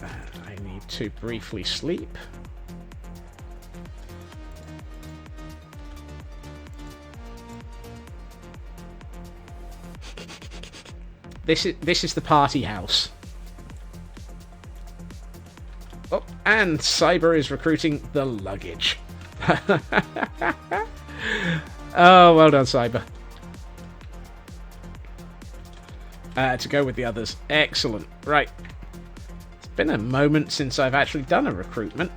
S2: I need to briefly sleep. This is the party house. Oh, and Cyber is recruiting the luggage. Oh, well done, Cyber. To go with the others. Excellent. Right. It's been a moment since I've actually done a recruitment.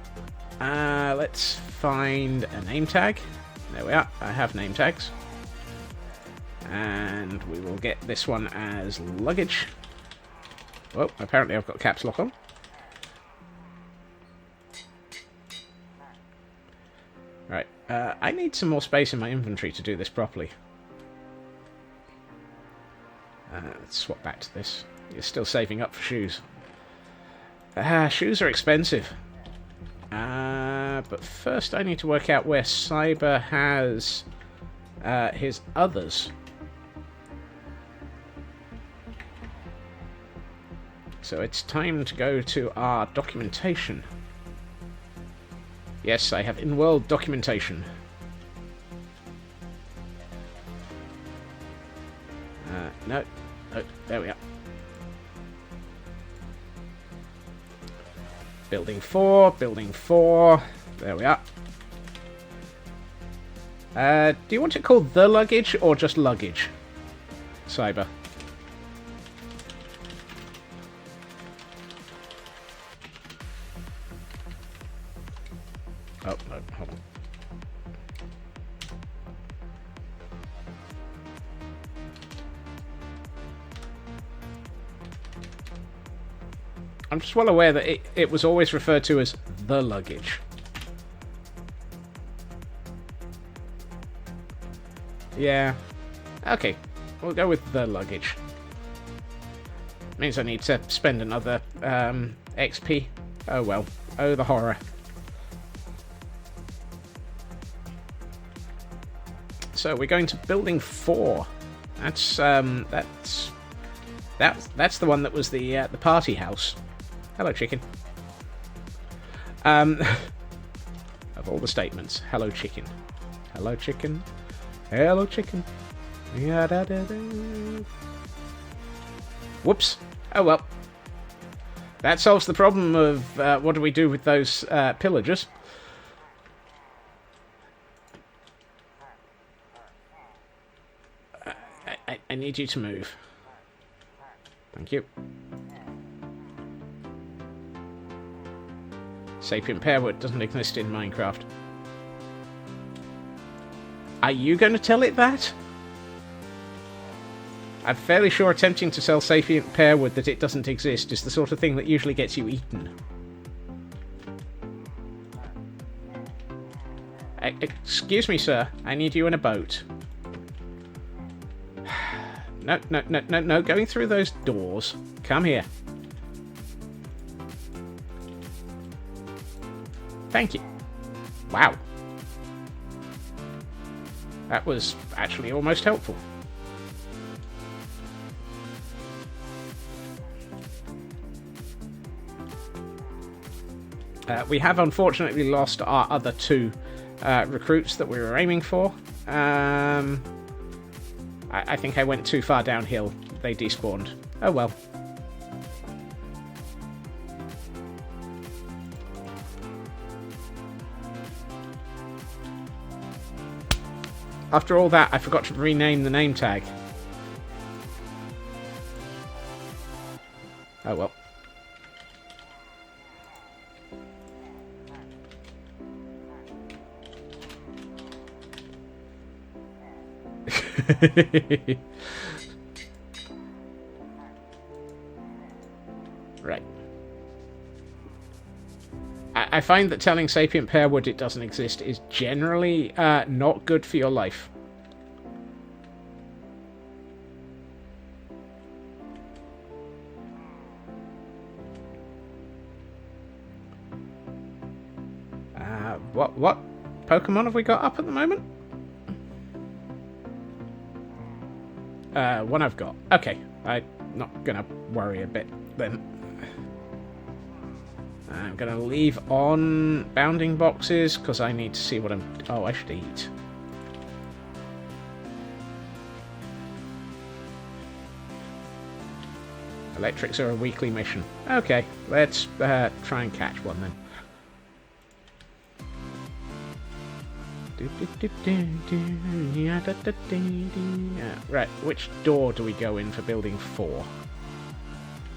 S2: Let's find a name tag. There we are. I have name tags. And we will get this one as luggage. Oh, apparently I've got caps lock on. Right. I need some more space in my inventory to do this properly. Let's swap back to this. You're still saving up for shoes. Shoes are expensive. But first I need to work out where Cyber has his others. So it's time to go to our documentation. Yes, I have in-world documentation. No. Oh, there we are. Building 4, building 4. There we are. Do you want it called the luggage or just luggage? Cyber. Oh, no, hold on. I'm just well aware that it was always referred to as the luggage. Yeah. Okay. We'll go with the luggage. Means I need to spend another XP. Oh well. Oh, the horror. So we're going to building 4. That's the one that was the party house. Hello, chicken. Of all the statements, hello, chicken. Hello, chicken. Hello, chicken. Whoops. Oh well. That solves the problem of what do we do with those pillagers. I need you to move. Thank you. Sapient Pearwood doesn't exist in Minecraft. Are you going to tell it that? I'm fairly sure attempting to sell Sapient Pearwood that it doesn't exist is the sort of thing that usually gets you eaten. Excuse me, sir. I need you in a boat. No. Going through those doors. Come here. Thank you. Wow. That was actually almost helpful. We have unfortunately lost our other two recruits that we were aiming for. I think I went too far downhill. They despawned. Oh well. After all that, I forgot to rename the name tag. Oh well. Right. I find that telling Sapient Pearwood it doesn't exist is generally not good for your life. What Pokemon have we got up at the moment? One I've got. Okay, I'm not gonna worry a bit then. I'm gonna leave on bounding boxes because I need to see what I'm. Oh, I should eat. Electrics are a weekly mission. Okay, let's try and catch one then. Right, which door do we go in for building 4?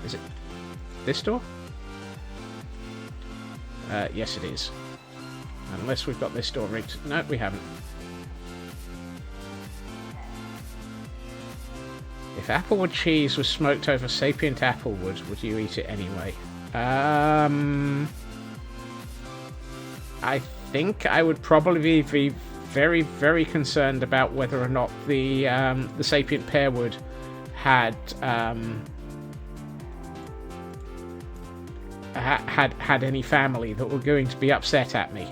S2: Is it this door? Yes it is. Unless we've got this door rigged. No, we haven't. If applewood cheese was smoked over sapient applewood, would you eat it anyway? I think I would probably be very, very concerned about whether or not the sapient pearwood had had any family that were going to be upset at me.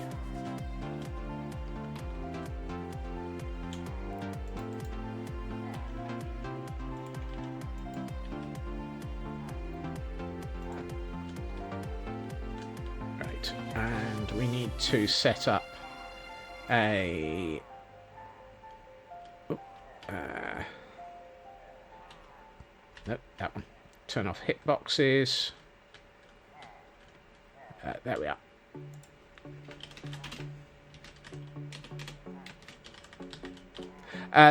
S2: Right, and we need to set up a nope, that one. Turn off hitboxes. There we are.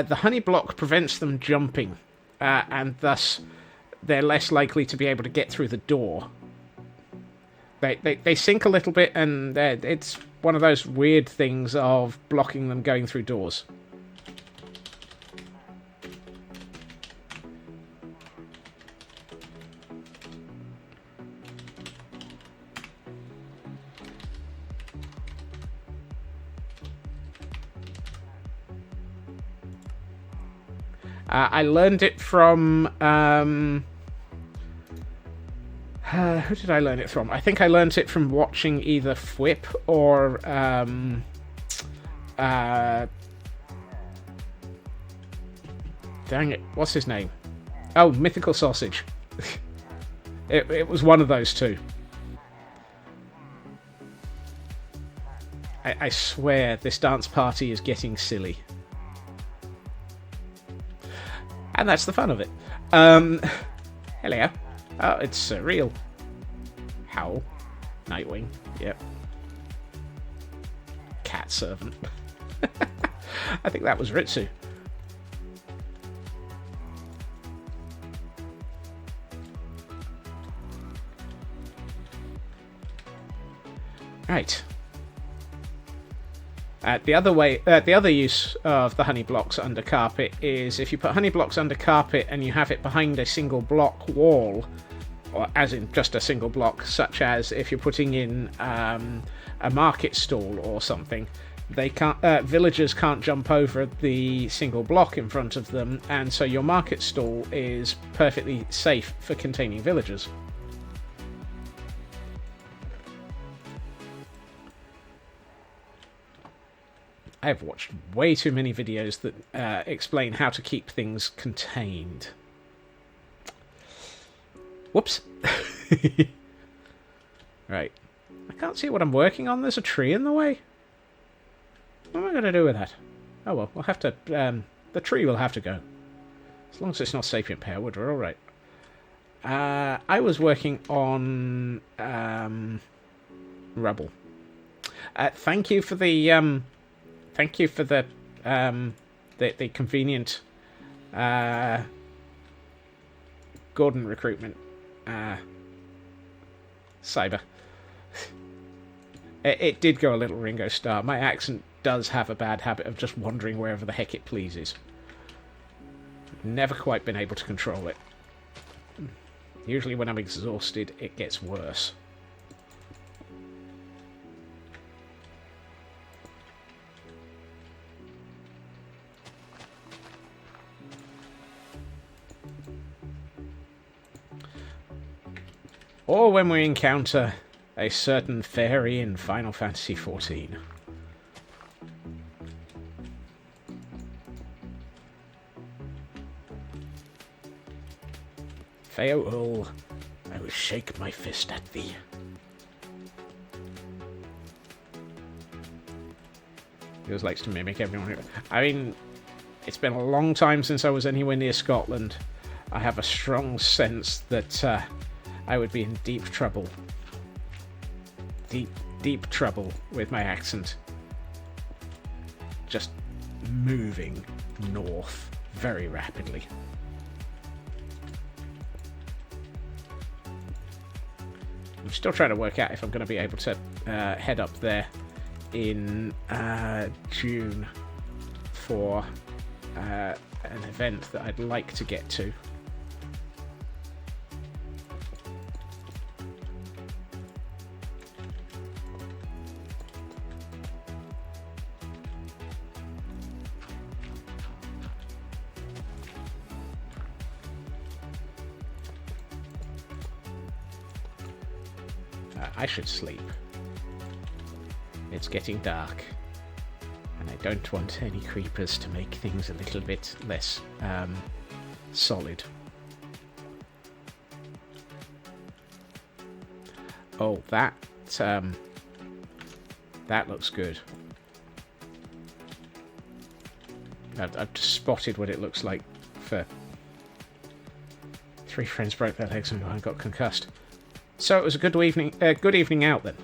S2: The honey block prevents them jumping, and thus they're less likely to be able to get through the door. They sink a little bit, and it's one of those weird things of blocking them going through doors. I learned it from... who did I learn it from? I think I learned it from watching either Fwip or... dang it, what's his name? Oh, Mythical Sausage. It was one of those two. I swear this dance party is getting silly. And that's the fun of it. Hello. Oh, it's surreal. Howl. Nightwing. Yep. Cat servant. I think that was Ritsu. Right. The other use of the honey blocks under carpet is if you put honey blocks under carpet and you have it behind a single block wall, or as in just a single block, such as if you're putting in a market stall or something, they can't. Villagers can't jump over the single block in front of them, and so your market stall is perfectly safe for containing villagers. I've watched way too many videos that explain how to keep things contained. Whoops. Right. I can't see what I'm working on. There's a tree in the way. What am I going to do with that? Oh well, we'll have to... the tree will have to go. As long as it's not sapient powerwood, we're alright. I was working on... rubble. Thank you for the... thank you for the convenient... Gordon recruitment. Cyber. It did go a little Ringo Starr. My accent does have a bad habit of just wandering wherever the heck it pleases. Never quite been able to control it. Usually when I'm exhausted, it gets worse. Or when we encounter a certain fairy in Final Fantasy XIV. Farewell, I will shake my fist at thee. He always likes to mimic everyone. I mean, it's been a long time since I was anywhere near Scotland. I have a strong sense that I would be in deep trouble. Deep trouble with my accent. Just moving north very rapidly. I'm still trying to work out if I'm going to be able to head up there in June for an event that I'd like to get to. I should sleep. It's getting dark, and I don't want any creepers to make things a little bit less solid. Oh, that looks good. I've just spotted what it looks like for 3 friends broke their legs and I got concussed. So it was a good evening out then.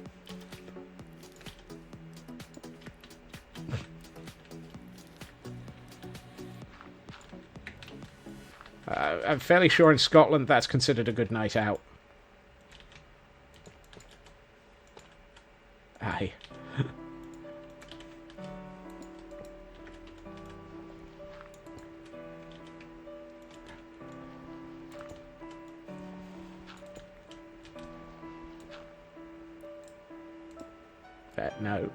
S2: I'm fairly sure in Scotland that's considered a good night out. Aye. No.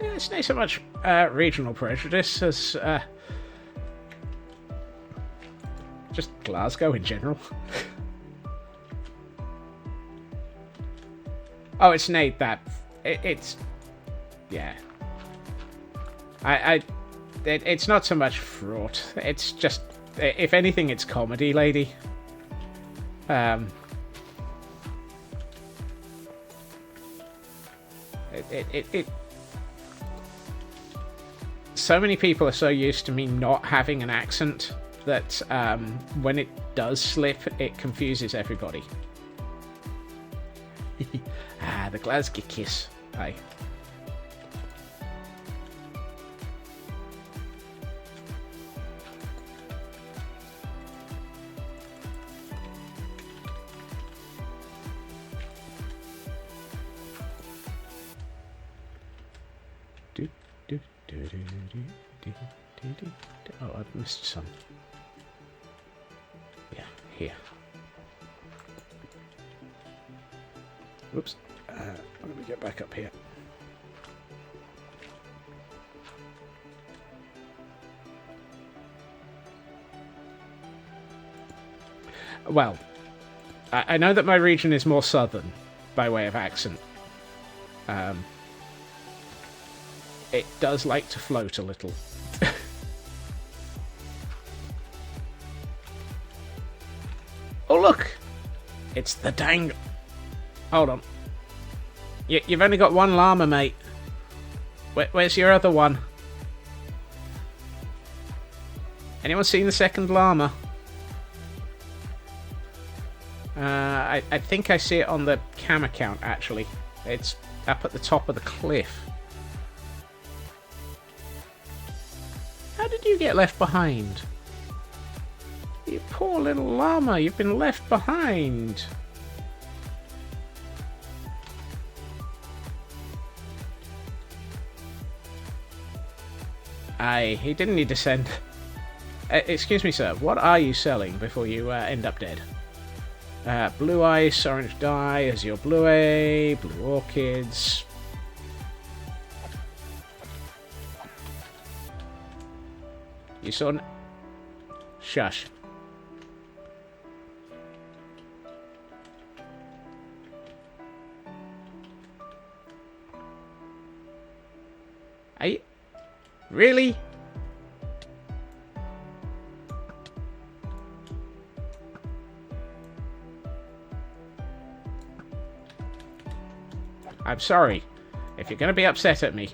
S2: It's not so much regional prejudice as just Glasgow in general. Oh, it's Nate that. It's yeah. It's not so much fraught. It's just, if anything, it's comedy, lady. So many people are so used to me not having an accent that when it does slip, it confuses everybody. The Glasgow kiss. Aye. Oh, I've missed some. Yeah, here. Whoops. Let me get back up here. Well, I know that my region is more southern, by way of accent. It does like to float a little. Oh look! It's the dang... Hold on. You've only got one llama, mate. Where's your other one? Anyone seen the second llama? I think I see it on the camera count, actually. It's up at the top of the cliff. How did you get left behind? You poor little llama, you've been left behind. Aye, he didn't need to send... excuse me, sir, what are you selling before you end up dead? Blue ice, orange dye, azure blue orchids... You saw... Shush. Are you... Really? I'm sorry, if you're going to be upset at me.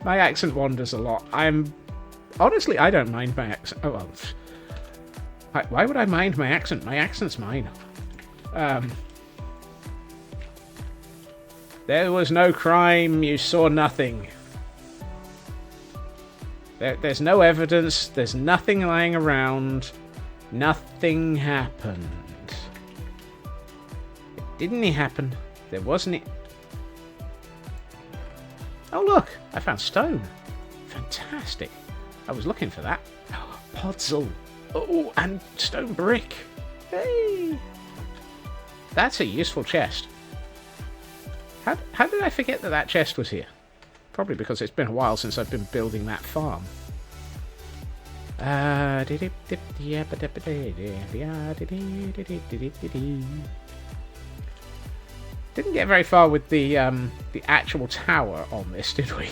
S2: My accent wanders a lot. Honestly, I don't mind my accent. Oh, well. Why would I mind my accent? My accent's mine. There was no crime, you saw nothing. There's no evidence, there's nothing lying around. Nothing happened. Didn't it happen? There wasn't it. Oh look, I found stone. Fantastic. I was looking for that. Podzol. Oh, and stone brick. Hey. That's a useful chest. How did I forget that chest was here? Probably because it's been a while since I've been building that farm. Didn't get very far with the actual tower on this, did we?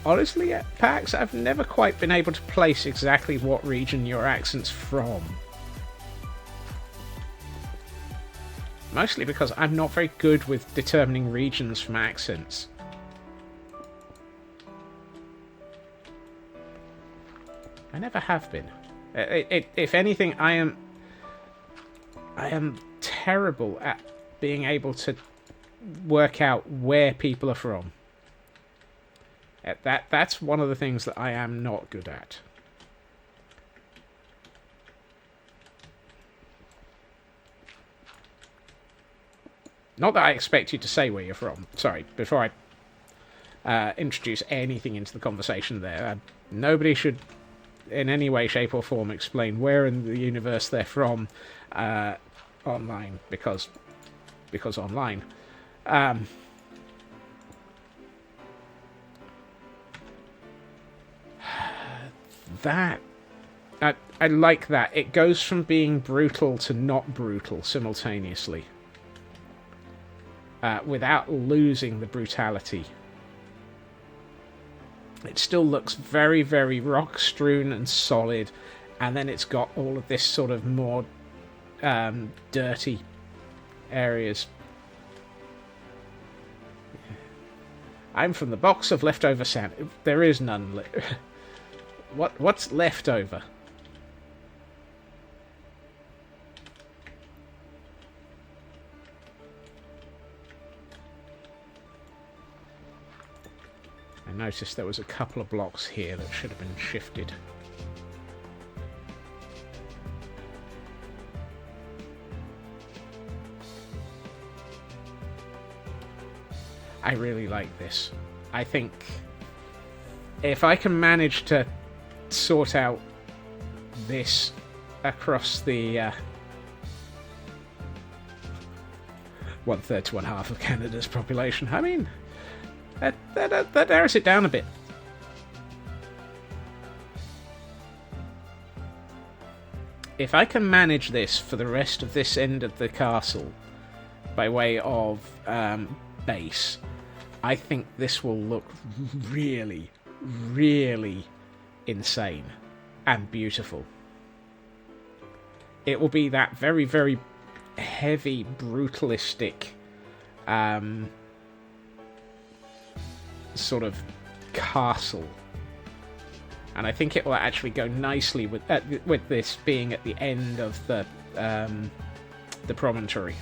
S2: Honestly, Pax, I've never quite been able to place exactly what region your accent's from. Mostly because I'm not very good with determining regions from accents. I never have been. If anything, I am terrible at being able to work out where people are from. That's one of the things that I am not good at. Not that I expect you to say where you're from. Sorry, before I introduce anything into the conversation there, nobody should in any way, shape or form explain where in the universe they're from online, because online. That I like that. It goes from being brutal to not brutal simultaneously. Without losing the brutality. It still looks very, very rock-strewn and solid, and then it's got all of this sort of more dirty areas. I'm from the box of leftover sand. There is none. What's left over? I noticed there was a couple of blocks here that should have been shifted. I really like this. I think if I can manage to sort out this across the 1/3 to 1/2 of Canada's population, I mean, that narrows it down a bit. If I can manage this for the rest of this end of the castle by way of base, I think this will look really, really insane and beautiful. It will be that very, very heavy, brutalistic sort of castle. And I think it will actually go nicely with this being at the end of the promontory.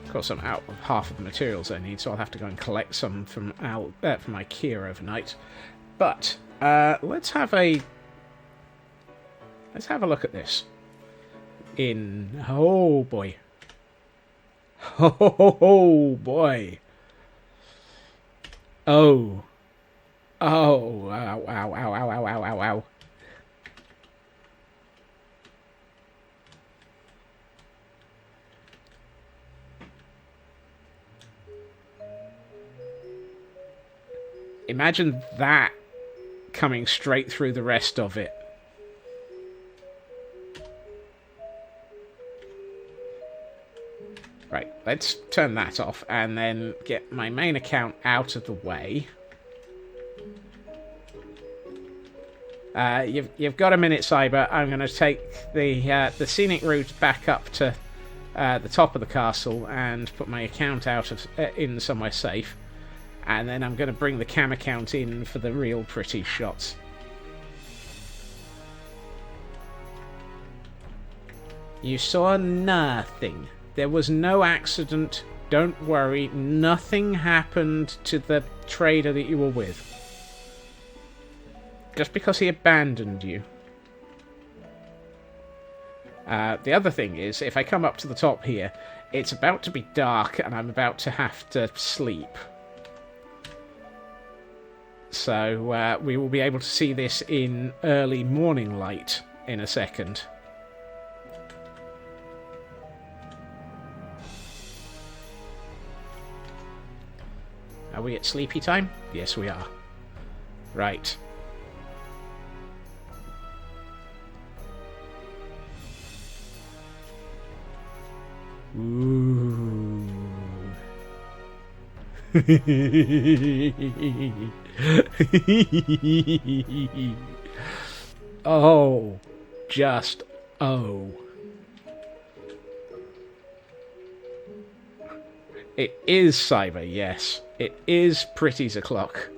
S2: Of course, I'm out of half of the materials I need, so I'll have to go and collect some from IKEA overnight. But let's have a look at this. Oh boy. Oh boy. Oh. Oh. Ow, ow, ow, ow, ow, ow, ow, ow. Imagine that coming straight through the rest of it. Right, let's turn that off and then get my main account out of the way. You've got a minute, Cyber. I'm going to take the scenic route back up to the top of the castle and put my account out of in somewhere safe. And then I'm going to bring the cam account in for the real pretty shots. You saw nothing. There was no accident. Don't worry. Nothing happened to the trader that you were with. Just because he abandoned you. The other thing is, if I come up to the top here, it's about to be dark and I'm about to have to sleep. So we will be able to see this in early morning light in a second. Are we at sleepy time? Yes, we are. Right. Ooh. Oh, just oh. It is Cyber, yes. It is pretty's o'clock.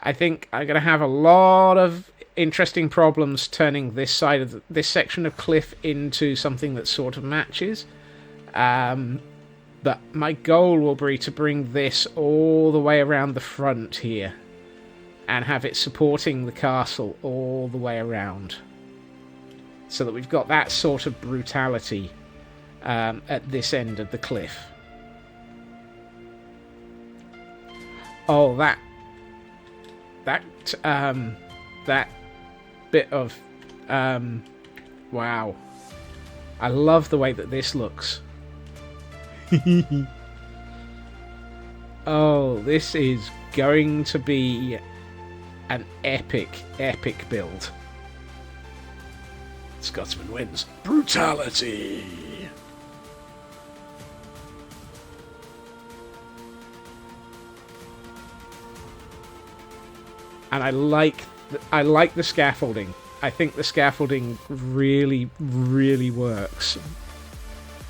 S2: I think I'm going to have a lot of interesting problems turning this side of this section of cliff into something that sort of matches. But my goal will be to bring this all the way around the front here and have it supporting the castle all the way around, so that we've got that sort of brutality at this end of the cliff. Oh, that bit of wow. I love the way that this looks. Oh, this is going to be an epic build. Scotsman wins. Brutality. And I like the scaffolding. I think the scaffolding really, really works.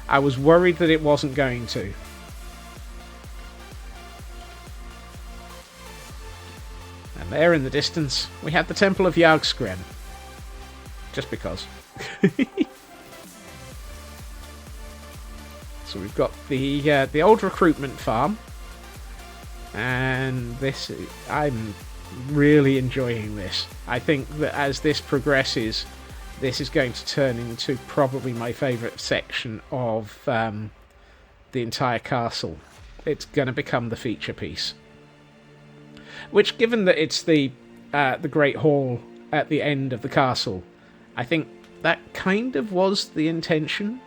S2: I was worried that it wasn't going to. And there in the distance, we have the Temple of Yargskrem. Just because. So we've got the old recruitment farm. And this, I'm really enjoying this. I think that as this progresses, this is going to turn into probably my favourite section of the entire castle. It's going to become the feature piece. Which, given that it's the Great Hall at the end of the castle, I think that kind of was the intention.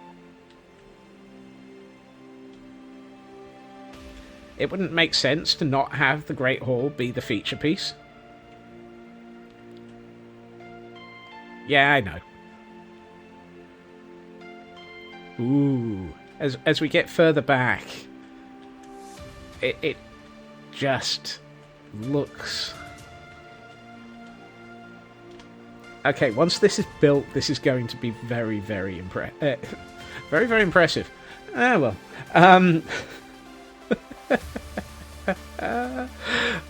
S2: It wouldn't make sense to not have the Great Hall be the feature piece. Yeah, I know. Ooh. As we get further back, it just looks... Okay, once this is built, this is going to be very, very impressive. Ah, well.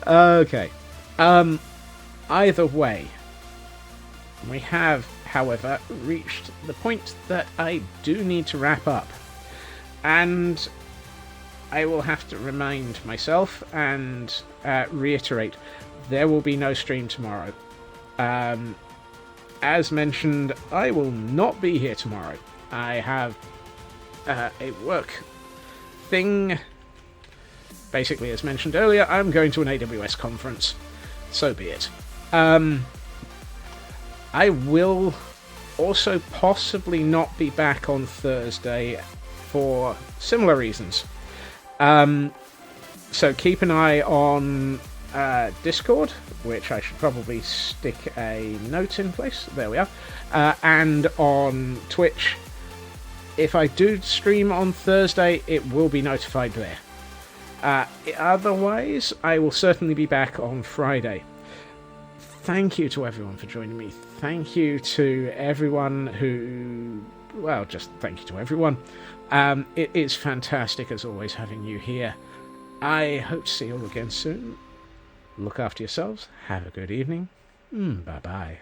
S2: Okay. Either way, we have, however, reached the point that I do need to wrap up. And I will have to remind myself and reiterate, there will be no stream tomorrow. As mentioned, I will not be here tomorrow. I have a work thing. Basically, as mentioned earlier, I'm going to an AWS conference. So be it. I will also possibly not be back on Thursday for similar reasons. So keep an eye on Discord, which I should probably stick a note in place. There we are. And on Twitch. If I do stream on Thursday, it will be notified there. Otherwise, I will certainly be back on Friday. Thank you to everyone for joining me. Thank you to everyone who... Well, just thank you to everyone. It is fantastic, as always, having you here. I hope to see you all again soon. Look after yourselves. Have a good evening. Bye-bye.